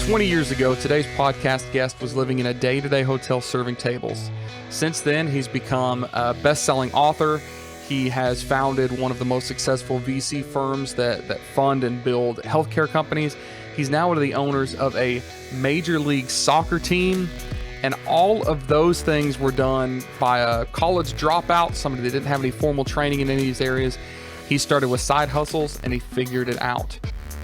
20 years ago, today's podcast guest was living in a day-to-day hotel serving tables. Since then, he's become a best-selling author. He has founded one of the most successful VC firms that fund and build healthcare companies. He's now one of the owners of a Major League Soccer team. And all of those things were done by a college dropout, somebody that didn't have any formal training in any of these areas. He started with side hustles and he figured it out.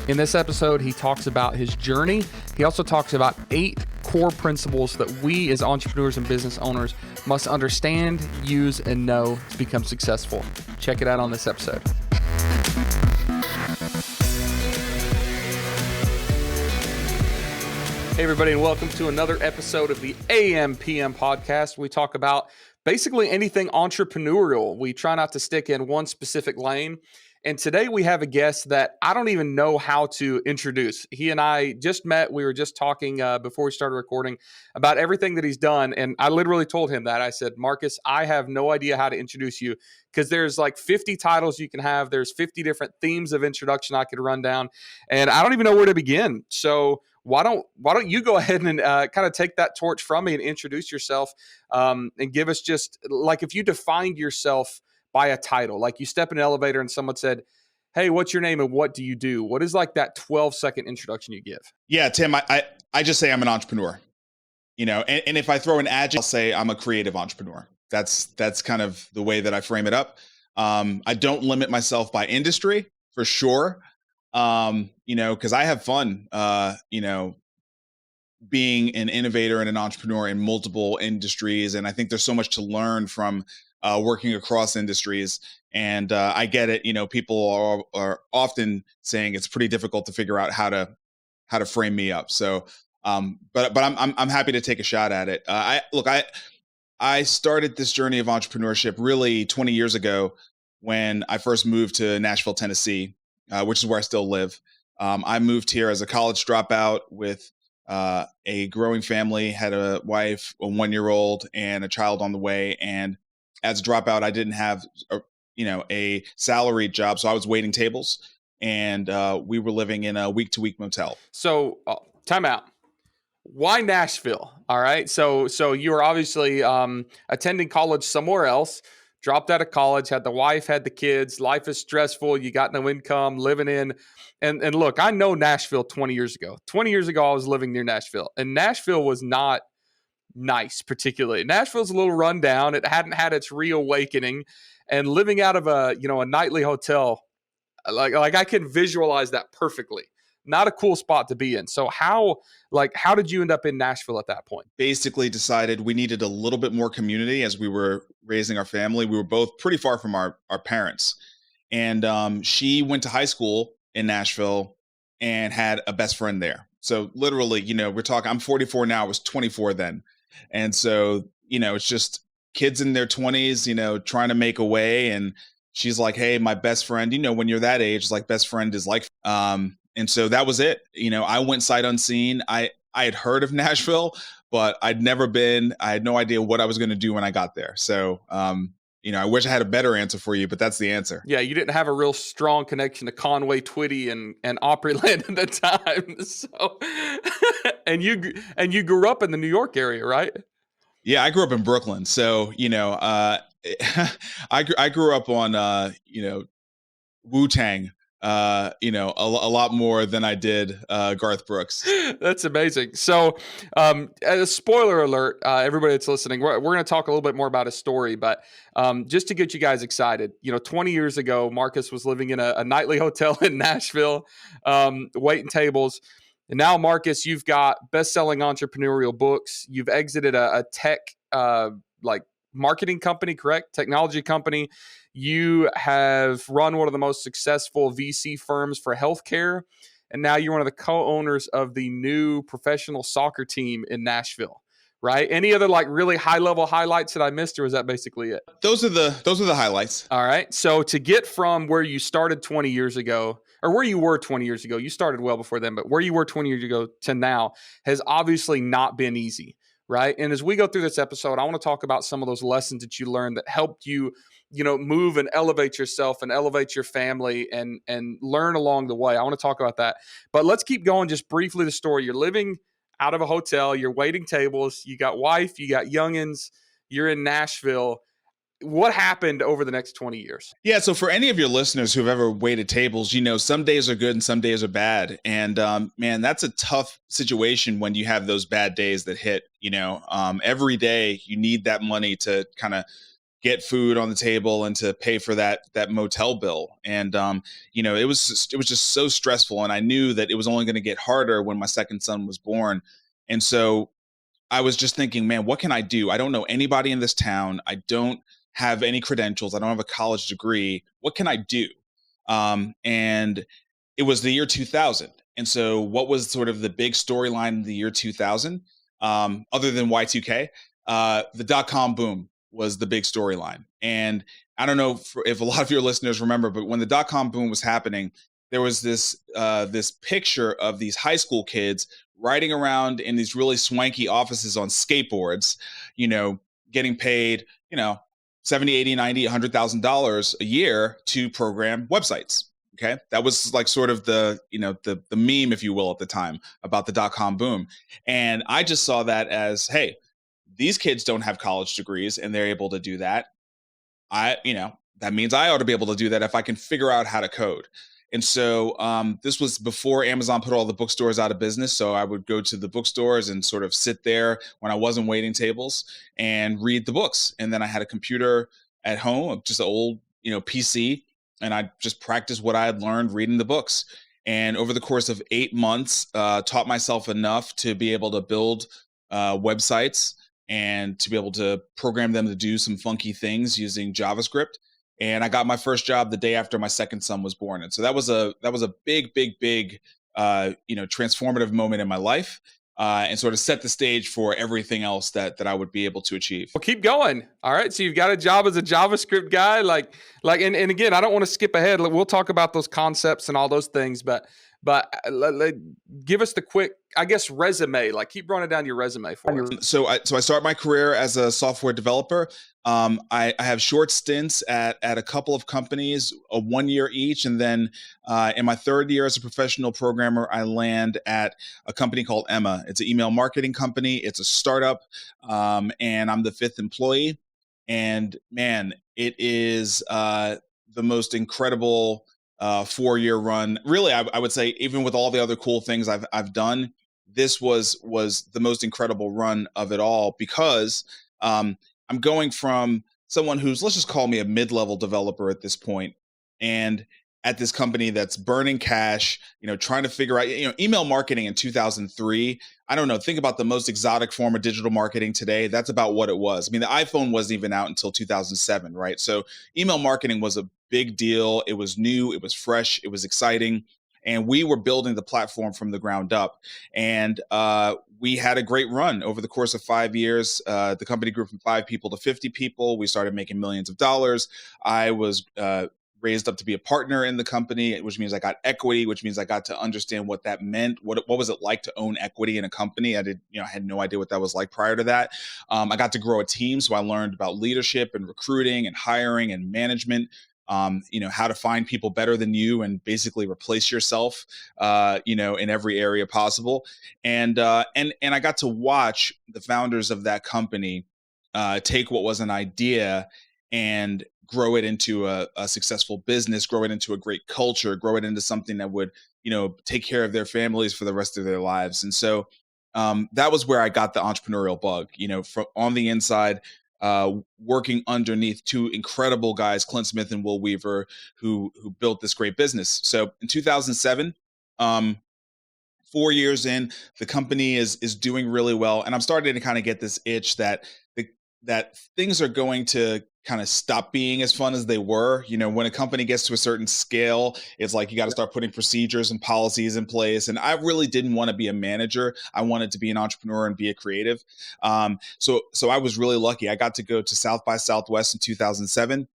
In this episode, he talks about his journey. He also talks about 8 core principles that we as entrepreneurs and business owners must understand, use, and know to become successful. Check it out on this episode. Hey everybody, and welcome to another episode of the AM PM podcast. We talk about basically anything entrepreneurial. We try not to stick in one specific lane. And today we have a guest that I don't even know how to introduce. He and I just met. We were just talking before we started recording about everything that he's done. And I literally told him that. I said, Marcus, I have no idea how to introduce you because there's like 50 titles you can have. There's 50 different themes of introduction I could run down. And I don't even know where to begin. So why don't you go ahead and kind of take that torch from me and introduce yourself and give us just like if you defined yourself by a title, like you step in an elevator and someone said, hey, what's your name and what do you do? What is like that 12-second introduction you give? Yeah, Tim, I just say I'm an entrepreneur, and if I throw an adjective, I'll say I'm a creative entrepreneur. That's kind of the way that I frame it up. I don't limit myself by industry for sure. Because I have fun, being an innovator and an entrepreneur in multiple industries. And I think there's so much to learn from working across industries. And I get it. People are often saying it's pretty difficult to figure out how to frame me up. So, but I'm happy to take a shot at it. I started this journey of entrepreneurship really 20 years ago when I first moved to Nashville, Tennessee, which is where I still live. I moved here as a college dropout with a growing family, had a wife, a 1-year-old, and a child on the way. And as a dropout, I didn't have a salaried job, so I was waiting tables, and we were living in a week-to-week motel. So, time out. Why Nashville? All right. So you were obviously attending college somewhere else. Dropped out of college, had the wife, had the kids. Life is stressful. You got no income, living in. And look, I know Nashville 20 years ago. 20 years ago, I was living near Nashville. And Nashville was not nice, particularly. Nashville's a little run down. It hadn't had its reawakening. And living out of a nightly hotel, like I can visualize that perfectly. Not a cool spot to be in. So how did you end up in Nashville at that point? Basically decided we needed a little bit more community as we were raising our family. We were both pretty far from our parents. And she went to high school in Nashville and had a best friend there. So literally, we're talking, I'm 44 now, I was 24 then. And so, it's just kids in their 20s, trying to make a way. And she's like, hey, my best friend, when you're that age, like best friend is like, and so that was it. I went sight unseen. I had heard of Nashville, but I'd never been. I had no idea what I was going to do when I got there. So, I wish I had a better answer for you, but that's the answer. Yeah, you didn't have a real strong connection to Conway Twitty and Opryland at the time. So, and you grew up in the New York area, right? Yeah, I grew up in Brooklyn. So, I grew up on Wu-Tang. A lot more than I did Garth Brooks. That's amazing. So, as a spoiler alert, everybody that's listening, we're going to talk a little bit more about his story, but just to get you guys excited, 20 years ago, Marcus was living in a nightly hotel in Nashville, waiting tables. And now, Marcus, you've got best-selling entrepreneurial books. You've exited a tech marketing company, correct? Technology company. You have run one of the most successful VC firms for healthcare, and now you're one of the co-owners of the new professional soccer team in Nashville, right? Any other really high-level highlights that I missed, or was that basically it? Those are the highlights. All right. So to get from where you started 20 years ago, or where you were 20 years ago, you started well before then, but where you were 20 years ago to now has obviously not been easy. right? And as we go through this episode, I want to talk about some of those lessons that you learned that helped you, move and elevate yourself and elevate your family and learn along the way. I want to talk about that. But let's keep going just briefly the story. You're living out of a hotel, you're waiting tables, you got wife, you got youngins, you're in Nashville. What happened over the next 20 years? Yeah. So for any of your listeners who've ever waited tables, some days are good and some days are bad. And man, that's a tough situation when you have those bad days that hit. Every day you need that money to kind of get food on the table and to pay for that motel bill. And it was just so stressful. And I knew that it was only going to get harder when my second son was born. And so I was just thinking, man, what can I do? I don't know anybody in this town. I don't have any credentials. I don't have a college degree. What can I do? And it was the year 2000. And so what was sort of the big storyline in the year 2000, other than Y2K? The dot-com boom was the big storyline. And I don't know if a lot of your listeners remember, but when the dot-com boom was happening, there was this picture of these high school kids riding around in these really swanky offices on skateboards, getting paid, 70, 80, 90, $100,000 a year to program websites. Okay. That was like sort of the meme, if you will, at the time about the dot-com boom. And I just saw that as, hey, these kids don't have college degrees and they're able to do that. That means I ought to be able to do that if I can figure out how to code. And so this was before Amazon put all the bookstores out of business. So I would go to the bookstores and sort of sit there when I wasn't waiting tables and read the books. And then I had a computer at home, just an old, PC, and I just practiced what I had learned reading the books. And over the course of 8 months, taught myself enough to be able to build websites and to be able to program them to do some funky things using JavaScript. And I got my first job the day after my second son was born. And so that was a big, transformative moment in my life, and sort of set the stage for everything else that I would be able to achieve. Well, keep going. All right. So you've got a job as a JavaScript guy, and again, I don't want to skip ahead. We'll talk about those concepts and all those things, but give us the quick, I guess, resume. Keep running down your resume for us. So I started my career as a software developer. I have short stints at a couple of companies, 1 year each, and then in my third year as a professional programmer, I land at a company called Emma. It's an email marketing company. It's a startup, and I'm the fifth employee. And man, it is the most incredible 4-year run. Really, I would say, even with all the other cool things I've done, this was the most incredible run of it all, because I'm going from someone who's, let's just call me a mid-level developer at this point, and at this company that's burning cash, trying to figure out, email marketing in 2003. I don't know. Think about the most exotic form of digital marketing today. That's about what it was. I mean, the iPhone wasn't even out until 2007, right? So email marketing was a big deal. It was new. It was fresh. It was exciting. And we were building the platform from the ground up. And we had a great run over the course of 5 years. The company grew from 5 people to 50 people. We started making millions of dollars. I was raised up to be a partner in the company, which means I got equity, which means I got to understand what that meant. What was it like to own equity in a company? I had no idea what that was like prior to that. I got to grow a team. So I learned about leadership and recruiting and hiring and management. How to find people better than you and basically replace yourself, in every area possible. And I got to watch the founders of that company take what was an idea and grow it into a successful business, grow it into a great culture, grow it into something that would, take care of their families for the rest of their lives. And so that was where I got the entrepreneurial bug, from on the inside, working underneath 2 incredible guys, Clint Smith and Will Weaver, who built this great business. So in 2007, 4 years in, the company is doing really well, and I'm starting to kind of get this itch that things are going to kind of stop being as fun as they were. When a company gets to a certain scale, it's like you got to start putting procedures and policies in place. And I really didn't want to be a manager. I wanted to be an entrepreneur and be a creative. So I was really lucky. I got to go to South by Southwest in 2007.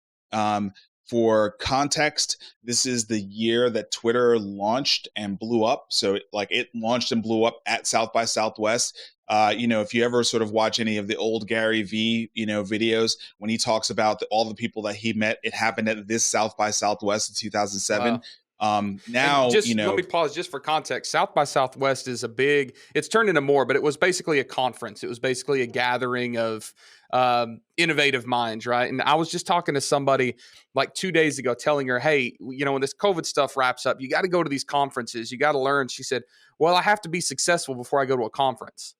For context, this is the year that Twitter launched and blew up. So it launched and blew up at South by Southwest. If you ever sort of watch any of the old Gary V, videos, when he talks about all the people that he met, it happened at this South by Southwest in 2007. Wow. And just let me pause just for context. South by Southwest is it's turned into more, but it was basically a conference. It was basically a gathering of innovative minds, right? And I was just talking to somebody like 2 days ago, telling her, hey, when this COVID stuff wraps up, you got to go to these conferences. You got to learn. She said, well, I have to be successful before I go to a conference.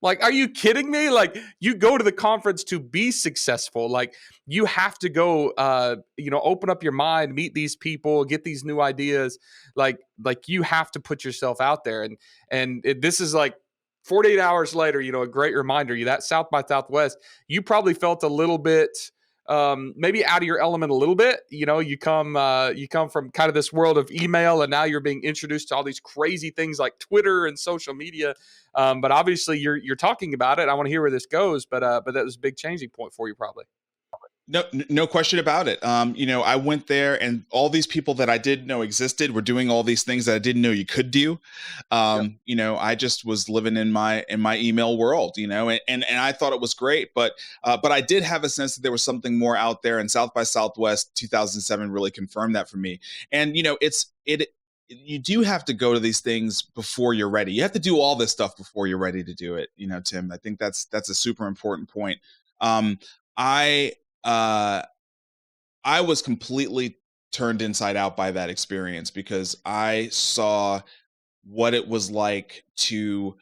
Like, are you kidding me? Like, you go to the conference to be successful. Like, you have to go, open up your mind, meet these people, get these new ideas. Like you have to put yourself out there. This is like 48 hours later, a great reminder. That South by Southwest, you probably felt a little bit, maybe out of your element a little bit. You come from kind of this world of email, and now you're being introduced to all these crazy things like Twitter and social media. But obviously you're talking about it. I want to hear where this goes, but that was a big changing point for you probably. No question about it. I went there, and all these people that I didn't know existed were doing all these things that I didn't know you could do. Yep. I just was living in my email world, and I thought it was great, but I did have a sense that there was something more out there, and South by Southwest 2007 really confirmed that for me. And you do have to go to these things before you're ready. You have to do all this stuff before you're ready to do it. Tim, I think that's a super important point. I was completely turned inside out by that experience, because I saw what it was like to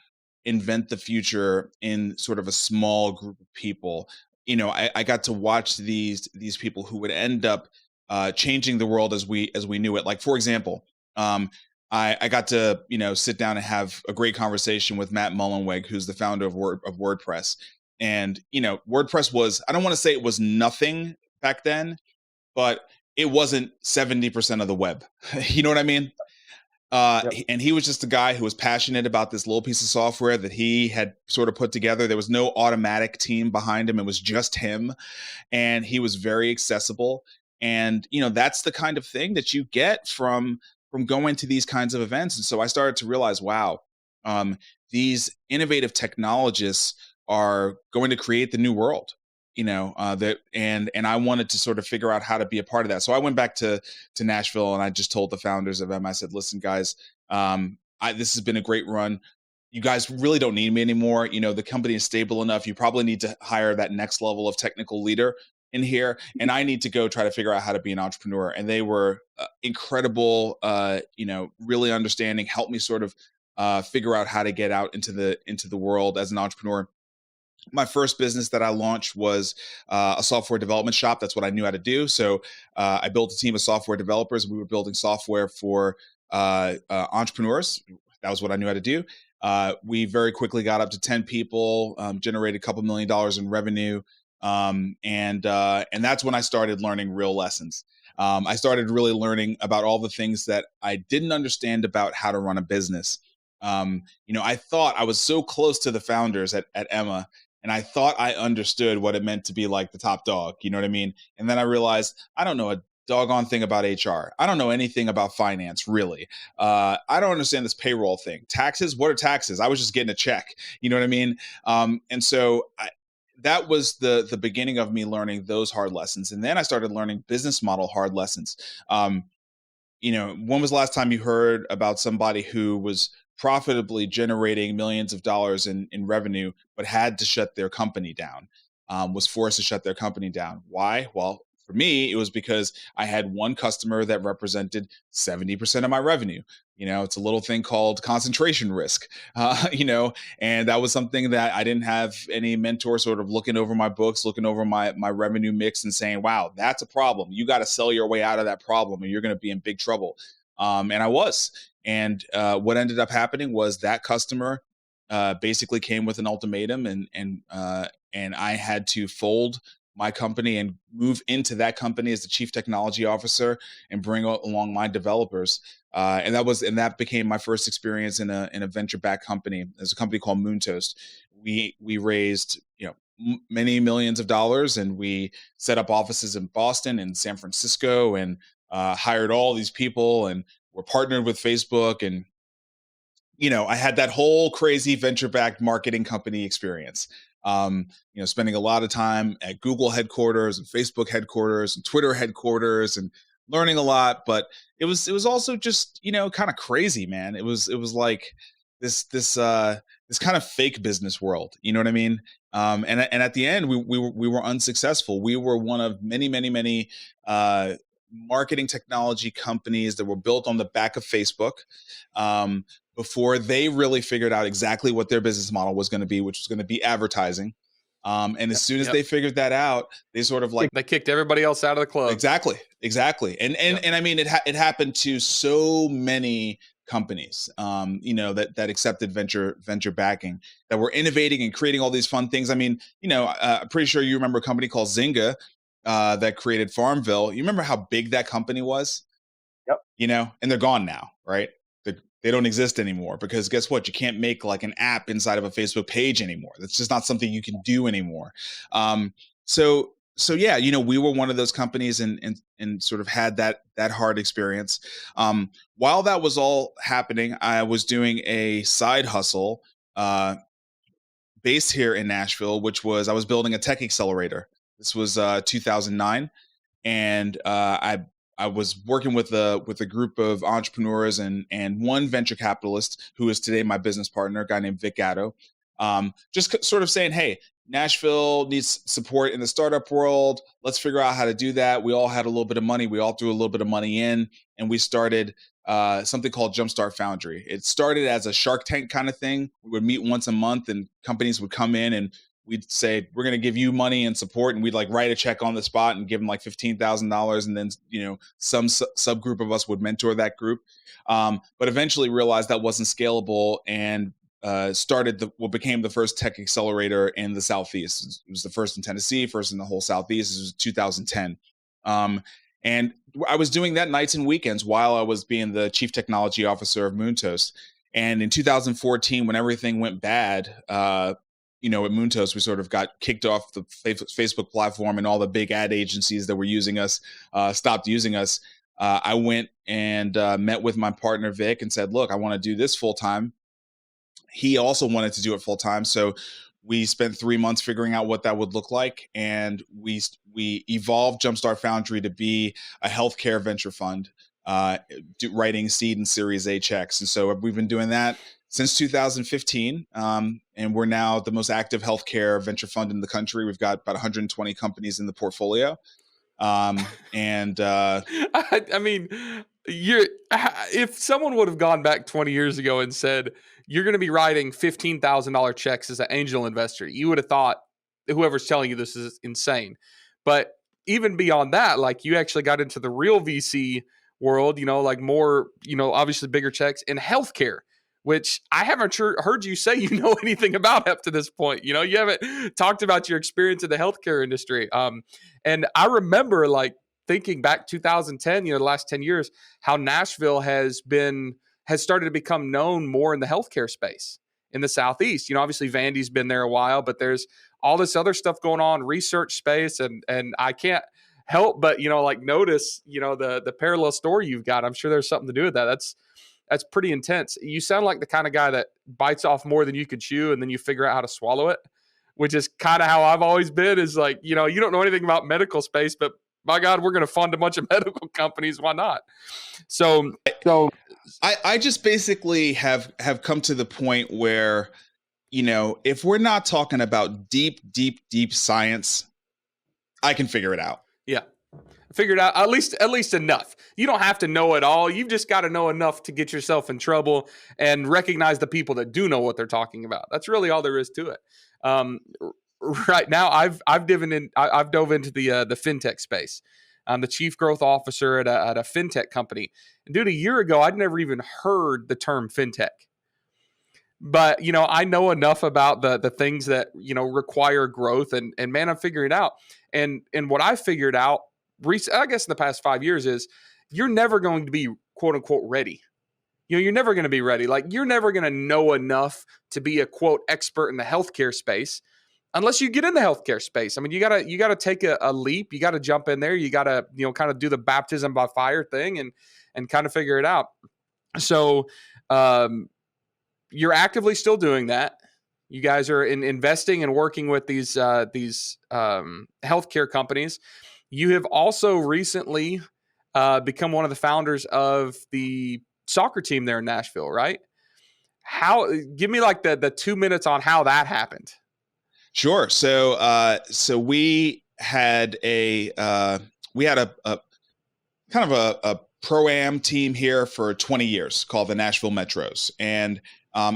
invent the future in sort of a small group of people. I got to watch these people who would end up changing the world as we knew it. Like, for example, I got to sit down and have a great conversation with Matt Mullenweg, who's the founder of WordPress. And WordPress was, I don't want to say it was nothing back then, but it wasn't 70% of the web. You know what I mean? Yep. And he was just a guy who was passionate about this little piece of software that he had sort of put together. There was no automatic team behind him. It was just him. And he was very accessible. And, that's the kind of thing that you get from going to these kinds of events. And so I started to realize, wow, these innovative technologists are going to create the new world, and I wanted to sort of figure out how to be a part of that. So I went back to Nashville, and I just told the founders of M, I said, listen, guys, this has been a great run. You guys really don't need me anymore. The company is stable enough. You probably need to hire that next level of technical leader in here, and I need to go try to figure out how to be an entrepreneur. And they were incredible, really understanding, helped me sort of figure out how to get out into the world as an entrepreneur. My first business that I launched was a software development shop. That's what I knew how to do. So I built a team of software developers. We were building software for entrepreneurs. That was what I knew how to do. We very quickly got up to 10 people, generated a couple $1 million in revenue. And that's when I started learning real lessons. I started really learning about all the things that I didn't understand about how to run a business. I thought I was so close to the founders at Emma, and I thought I understood what it meant to be like the top dog. You know what I mean? And then I realized I don't know a doggone thing about HR. I don't know anything about finance, really. I don't understand this payroll thing. Taxes? What are taxes? I was just getting a check. You know what I mean? And so that was the beginning of me learning those hard lessons. And then I started learning business model hard lessons. When was the last time you heard about somebody who was profitably generating millions of dollars in revenue, but had to shut their company down, was forced to shut their company down? Why? Well, for me, it was because I had one customer that represented 70% of my revenue. It's a little thing called concentration risk, and that was something that I didn't have any mentor sort of looking over my books, looking over my revenue mix and saying, wow, that's a problem. You got to sell your way out of that problem, or you're going to be in big trouble. And I was. And what ended up happening was that customer basically came with an ultimatum, and I had to fold my company and move into that company as the chief technology officer and bring along my developers. And that became my first experience in a venture-backed company. There's a company called Moontoast. We raised many millions of dollars, and we set up offices in Boston and San Francisco, and hired all these people, and we're partnered with Facebook. And I had that whole crazy venture-backed marketing company experience. Spending a lot of time at Google headquarters and Facebook headquarters and Twitter headquarters, and learning a lot. But it was also just kind of crazy, man. It was like this kind of fake business world. You know what I mean? And at the end, we were unsuccessful. We were one of many, many, many marketing technology companies that were built on the back of Facebook. Before they really figured out exactly what their business model was going to be, which was going to be advertising. And as soon as they figured that out, they sort of they kicked everybody else out of the club. Exactly. And I mean, it happened to so many companies, that accepted venture backing, that were innovating and creating all these fun things. I mean, I'm pretty sure you remember a company called Zynga that created Farmville. You remember how big that company was? Yep. And they're gone now, right? They don't exist anymore, because guess what? You can't make like an app inside of a Facebook page anymore. That's just not something you can do anymore. So yeah, we were one of those companies, and sort of had that hard experience. While that was all happening, I was doing a side hustle based here in Nashville, which was I was building a tech accelerator. This was 2009, and I was working with a group of entrepreneurs and one venture capitalist who is today my business partner, a guy named Vic Gatto. Just sort of saying, hey, Nashville needs support in the startup world. Let's figure out how to do that. We all had a little bit of money. We all threw a little bit of money in, and we started something called Jumpstart Foundry. It started as a Shark Tank kind of thing. We would meet once a month, and companies would come in, and we'd say, we're going to give you money and support. And we'd like write a check on the spot and give them like $15,000. And then, some subgroup of us would mentor that group. But eventually realized that wasn't scalable, and started what became the first tech accelerator in the Southeast. It was the first in Tennessee, first in the whole Southeast. This was 2010. And I was doing that nights and weekends while I was being the chief technology officer of Moontoast. And in 2014, when everything went bad, at Moontoast, we sort of got kicked off the Facebook platform, and all the big ad agencies that were using us stopped using us. I went and met with my partner, Vic, and said, look, I want to do this full time. He also wanted to do it full time. So we spent 3 months figuring out what that would look like. And we evolved Jumpstart Foundry to be a healthcare venture fund, writing seed and Series A checks. And so we've been doing that since 2015, and we're now the most active healthcare venture fund in the country. We've got about 120 companies in the portfolio. I mean, if someone would have gone back 20 years ago and said, you're going to be writing $15,000 checks as an angel investor, you would have thought whoever's telling you this is insane. But even beyond that, like, you actually got into the real VC world, like more, obviously bigger checks in healthcare, which I haven't heard you say anything about up to this point. You haven't talked about your experience in the healthcare industry. And I remember like thinking back 2010, the last 10 years, how Nashville has started to become known more in the healthcare space in the Southeast. Obviously Vandy's been there a while, but there's all this other stuff going on, research space. And I can't help but, notice, the parallel story you've got. I'm sure there's something to do with that. That's pretty intense. You sound like the kind of guy that bites off more than you could chew, and then you figure out how to swallow it, which is kind of how I've always been. Is like, you don't know anything about medical space, but my God, we're going to fund a bunch of medical companies. Why not? So I just basically have come to the point where, if we're not talking about deep science, I can figure it out. Yeah. Figured out at least enough. You don't have to know it all. You've just got to know enough to get yourself in trouble and recognize the people that do know what they're talking about. That's really all there is to it. Right now, I've dove into the fintech space. I'm the chief growth officer at a fintech company. And dude, a year ago, I'd never even heard the term fintech. But, I know enough about the things that, require growth, and man, I'm figuring it out. And what I figured out, I guess in the past 5 years, is you're never going to be quote unquote ready. You're never going to be ready. Like, you're never going to know enough to be a quote expert in the healthcare space unless you get in the healthcare space. I mean, you gotta take a leap. You got to jump in there. You got to, kind of do the baptism by fire thing and kind of figure it out. So, you're actively still doing that. You guys are investing and working with these healthcare companies. You have also recently become one of the founders of the soccer team there in Nashville, right? How? Give me like the 2 minutes on how that happened. Sure. So we had a kind of a pro-am team here for 20 years called the Nashville Metros. And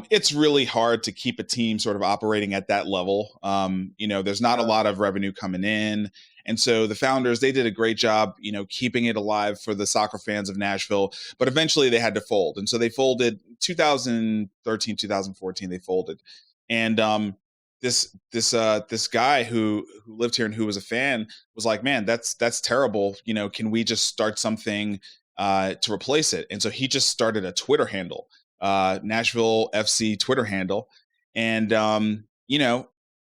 it's really hard to keep a team sort of operating at that level. There's not a lot of revenue coming in. And so the founders, they did a great job, keeping it alive for the soccer fans of Nashville, but eventually they had to fold. And so they folded 2013, 2014, they folded. And this guy who lived here and who was a fan was like, man, that's terrible. Can we just start something to replace it? And so he just started a Twitter handle, Nashville FC Twitter handle. And,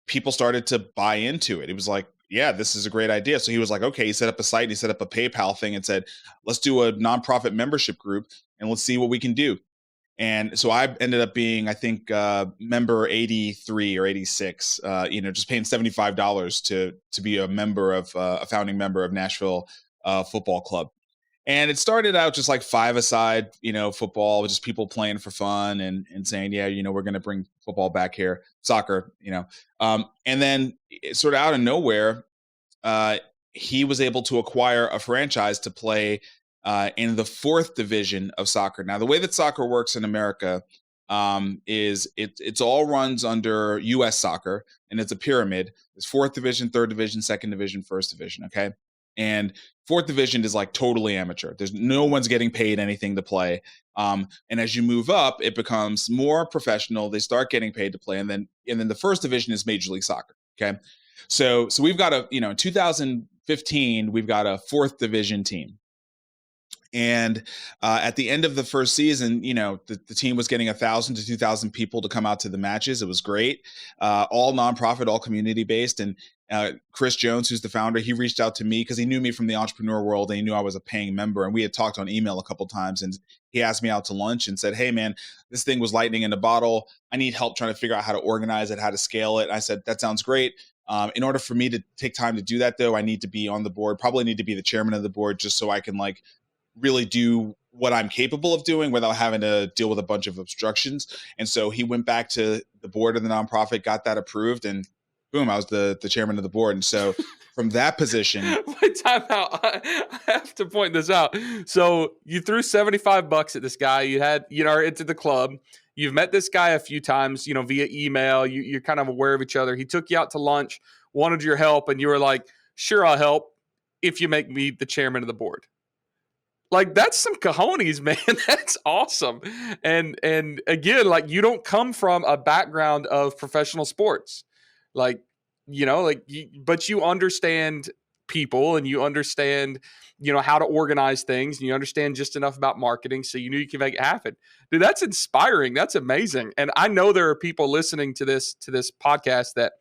people started to buy into it. It was like, yeah, this is a great idea. So he was like, okay, he set up a site and he set up a PayPal thing and said, let's do a nonprofit membership group and let's see what we can do. And so I ended up being, I think, member 83 or 86, just paying $75 to be a member of a founding member of Nashville Football Club. And it started out just like five-a-side, football, just people playing for fun and saying, yeah, we're going to bring football back here, soccer, and then sort of out of nowhere, he was able to acquire a franchise to play in the fourth division of soccer. Now, the way that soccer works in America is it's all runs under U.S. soccer, and it's a pyramid. There's fourth division, third division, second division, first division, okay? And fourth division is like totally amateur. There's no one's getting paid anything to play. And as you move up, it becomes more professional. They start getting paid to play. And then the first division is Major League Soccer, okay? So we've got in 2015, we've got a fourth division team. And at the end of the first season, the team was getting 1,000 to 2,000 people to come out to the matches. It was great, all nonprofit, all community based. And Chris Jones, who's the founder, he reached out to me because he knew me from the entrepreneur world and he knew I was a paying member. And we had talked on email a couple of times. And he asked me out to lunch and said, hey, man, this thing was lightning in a bottle. I need help trying to figure out how to organize it, how to scale it. I said, that sounds great. In order for me to take time to do that, though, I need to be on the board, probably need to be the chairman of the board just so I can really do what I'm capable of doing without having to deal with a bunch of obstructions. And so he went back to the board of the nonprofit, got that approved, and boom, I was the chairman of the board. And so from that position... Wait, time out. I have to point this out. So you threw $75 at this guy. You had, into the club. You've met this guy a few times, via email. You're kind of aware of each other. He took you out to lunch, wanted your help, and you were like, sure, I'll help if you make me the chairman of the board. Like, that's some cojones, man. That's awesome. And again, you don't come from a background of professional sports. But you understand people and you understand, how to organize things and you understand just enough about marketing. So you knew you can make it happen. Dude, that's inspiring. That's amazing. And I know there are people listening to this podcast that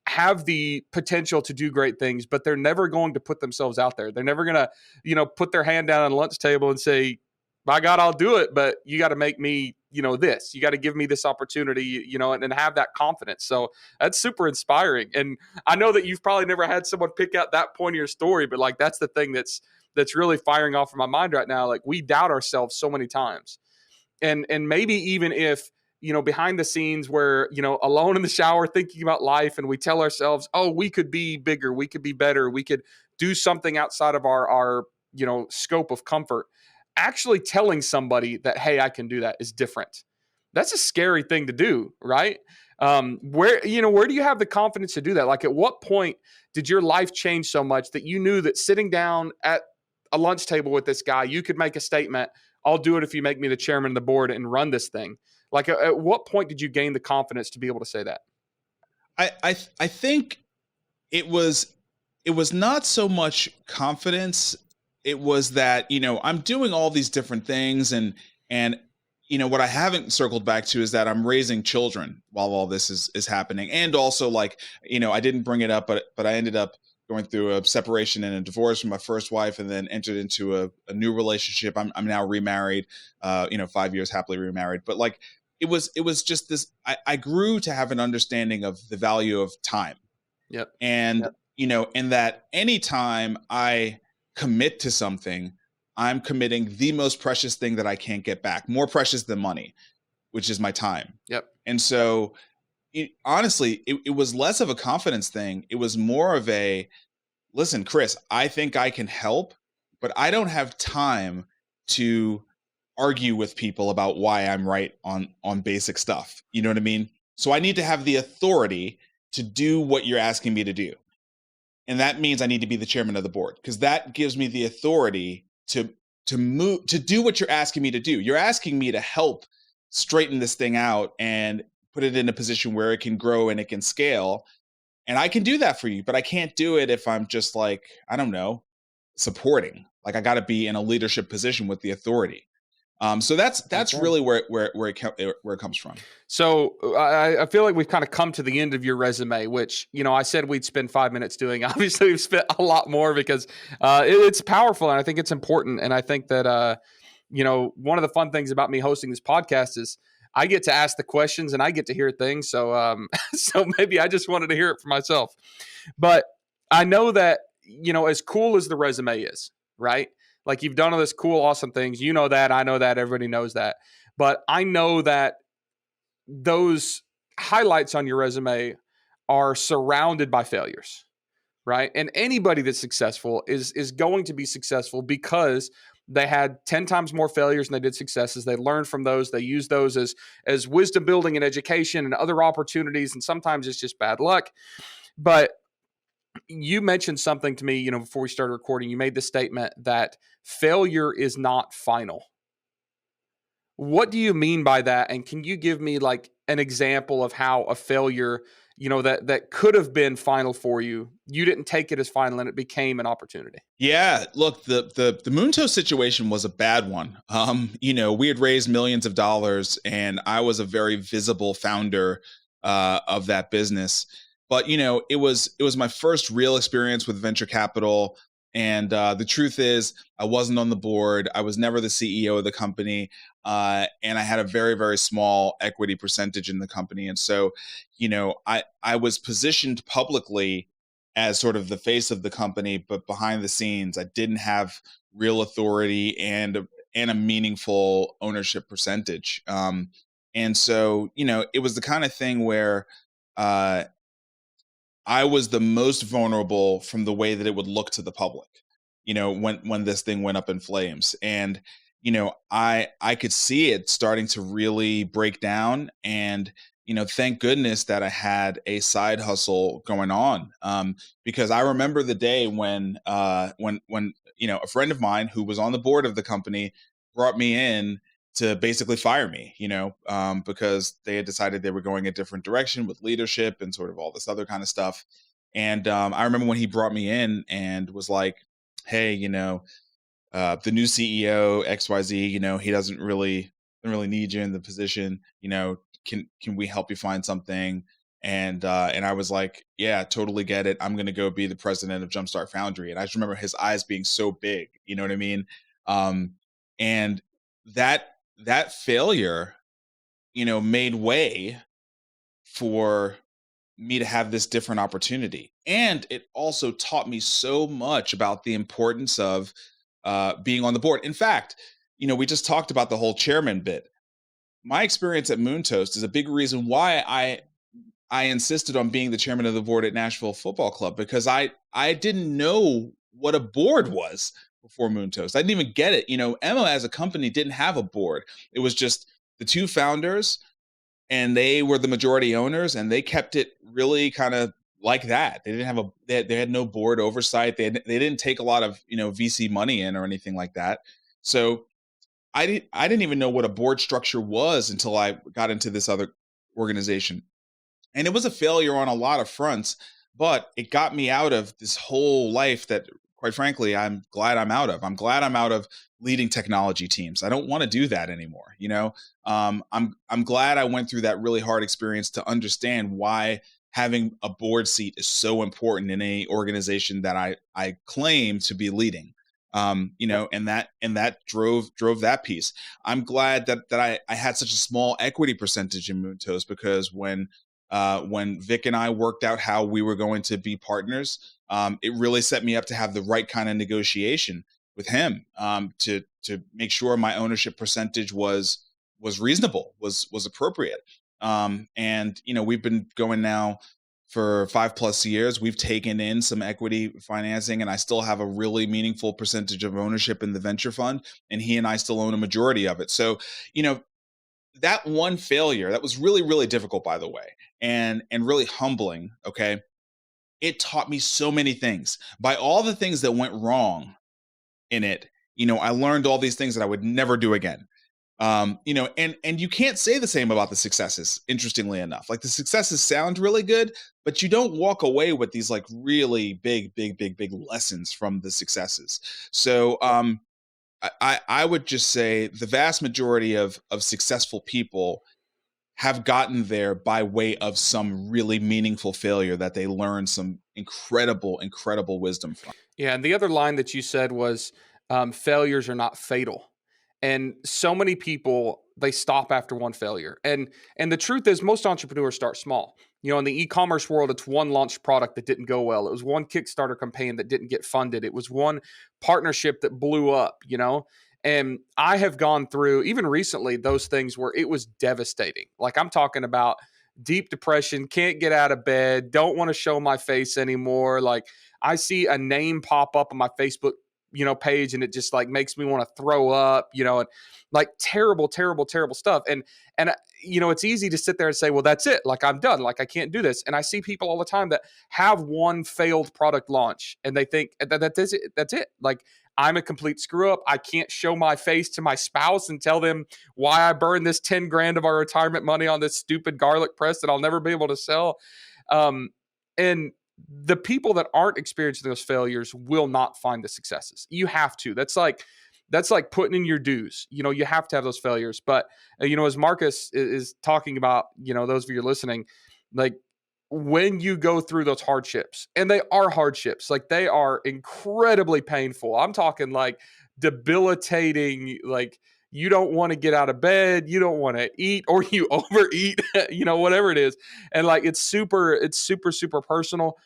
have the potential to do great things, but they're never going to put themselves out there. They're never going to, put their hand down on the lunch table and say, by God, I'll do it. But you got to make me, this, you got to give me this opportunity, and have that confidence. So that's super inspiring. And I know that you've probably never had someone pick out that point of your story, but that's the thing that's really firing off in my mind right now. We doubt ourselves so many times. And maybe even if, behind the scenes where, alone in the shower thinking about life and we tell ourselves, oh, we could be bigger, we could be better, we could do something outside of our scope of comfort. Actually telling somebody that, hey, I can do that is different. That's a scary thing to do, right? Where do you have the confidence to do that? At what point did your life change so much that you knew that sitting down at a lunch table with this guy, you could make a statement, I'll do it if you make me the chairman of the board and run this thing? At what point did you gain the confidence to be able to say that? I think it was not so much confidence. It was that, I'm doing all these different things and what I haven't circled back to is that I'm raising children while all this is happening. And also, like, I didn't bring it up, but I ended up going through a separation and a divorce from my first wife, and then entered into a new relationship. I'm now remarried, 5 years happily remarried. But like, it was just this, I grew to have an understanding of the value of time. Yep. And, in that anytime I commit to something, I'm committing the most precious thing that I can't get back, more precious than money, which is my time. Yep. And so honestly, it was less of a confidence thing. It was more of a, listen, Chris, I think I can help, but I don't have time to argue with people about why I'm right on basic stuff. You know what I mean? So I need to have the authority to do what you're asking me to do. And that means I need to be the chairman of the board, because that gives me the authority to do what you're asking me to do. You're asking me to help straighten this thing out and put it in a position where it can grow and it can scale. And I can do that for you, but I can't do it if I'm just like, I don't know, supporting. Like, I got to be in a leadership position with the authority. So that's really where it comes from. So I feel like we've kind of come to the end of your resume, which, I said we'd spend 5 minutes doing. Obviously, we've spent a lot more because it's powerful, and I think it's important. And I think that, one of the fun things about me hosting this podcast is I get to ask the questions and I get to hear things. So, so maybe I just wanted to hear it for myself. But I know that, as cool as the resume is, right? Like, you've done all this cool, awesome things. You know that. I know that. Everybody knows that. But I know that those highlights on your resume are surrounded by failures, right? And anybody that's successful is going to be successful because they had 10 times more failures than they did successes. They learned from those. They use those as wisdom building and education and other opportunities. And sometimes it's just bad luck. But you mentioned something to me, before we started recording. You made the statement that failure is not final. What do you mean by that? And can you give me like an example of how a failure, that could have been final for you, you didn't take it as final and it became an opportunity? Yeah, look, the Moonto situation was a bad one. We had raised millions of dollars, and I was a very visible founder of that business. But it was my first real experience with venture capital, and the truth is, I wasn't on the board. I was never the CEO of the company, and I had a very, very small equity percentage in the company. And so, I was positioned publicly as sort of the face of the company, but behind the scenes, I didn't have real authority and a meaningful ownership percentage. And so, it was the kind of thing where I was the most vulnerable from the way that it would look to the public, when this thing went up in flames. And, I could see it starting to really break down. And, thank goodness that I had a side hustle going on. Because I remember the day when a friend of mine who was on the board of the company brought me in to basically fire me, because they had decided they were going a different direction with leadership and sort of all this other kind of stuff. And I remember when he brought me in and was like, hey, the new CEO XYZ, he doesn't really need you in the position. Can we help you find something? And I was like, yeah, totally get it. I'm going to go be the president of Jumpstart Foundry. And I just remember his eyes being so big, you know what I mean? And that failure, made way for me to have this different opportunity. And it also taught me so much about the importance of being on the board. In fact, we just talked about the whole chairman bit. My experience at Moontoast is a big reason why I insisted on being the chairman of the board at Nashville Football Club, because I didn't know what a board was before Moontoast. I didn't even get it. Emma as a company didn't have a board. It was just the two founders, and they were the majority owners, and they kept it really kind of like that. They didn't have they had no board oversight. They didn't take a lot of, VC money in or anything like that. So I didn't even know what a board structure was until I got into this other organization. And it was a failure on a lot of fronts, but it got me out of this whole life that, quite frankly, I'm glad I'm out of. I'm glad I'm out of leading technology teams. I don't want to do that anymore. I'm glad I went through that really hard experience to understand why having a board seat is so important in any organization that I claim to be leading. And that drove that piece. I'm glad that I had such a small equity percentage in Moontoast, because when Vic and I worked out how we were going to be partners, it really set me up to have the right kind of negotiation with him, to make sure my ownership percentage was reasonable, was appropriate. And we've been going now for 5+ years. We've taken in some equity financing, and I still have a really meaningful percentage of ownership in the venture fund, and he and I still own a majority of it. So, that one failure, that was really, really difficult, by the way, and really humbling. Okay. It taught me so many things. By all the things that went wrong in it, I learned all these things that I would never do again. And you can't say the same about the successes, interestingly enough. Like, the successes sound really good, but you don't walk away with these like really big lessons from the successes. So I would just say the vast majority of successful people have gotten there by way of some really meaningful failure that they learned some incredible wisdom from. Yeah, and the other line that you said was, failures are not fatal. And so many people, they stop after one failure. And the truth is, most entrepreneurs start small. In the e-commerce world, it's one launched product that didn't go well. It was one Kickstarter campaign that didn't get funded. It was one partnership that blew up, And I have gone through, even recently, those things where it was devastating. Like, I'm talking about deep depression, can't get out of bed, don't want to show my face anymore. Like, I see a name pop up on my Facebook page, and it just like makes me want to throw up, and like terrible stuff. And it's easy to sit there and say, well, that's it. Like, I'm done. Like, I can't do this. And I see people all the time that have one failed product launch, and they think that's it. That's it. Like, I'm a complete screw up. I can't show my face to my spouse and tell them why I burned this 10 grand of our retirement money on this stupid garlic press that I'll never be able to sell. And the people that aren't experiencing those failures will not find the successes. You have to. That's like putting in your dues. You have to have those failures. But as Marcus is talking about, those of you listening, like, when you go through those hardships, and they are hardships, like, they are incredibly painful. I'm talking like debilitating. Like, you don't want to get out of bed, you don't want to eat, or you overeat, whatever it is. And like, it's super personal.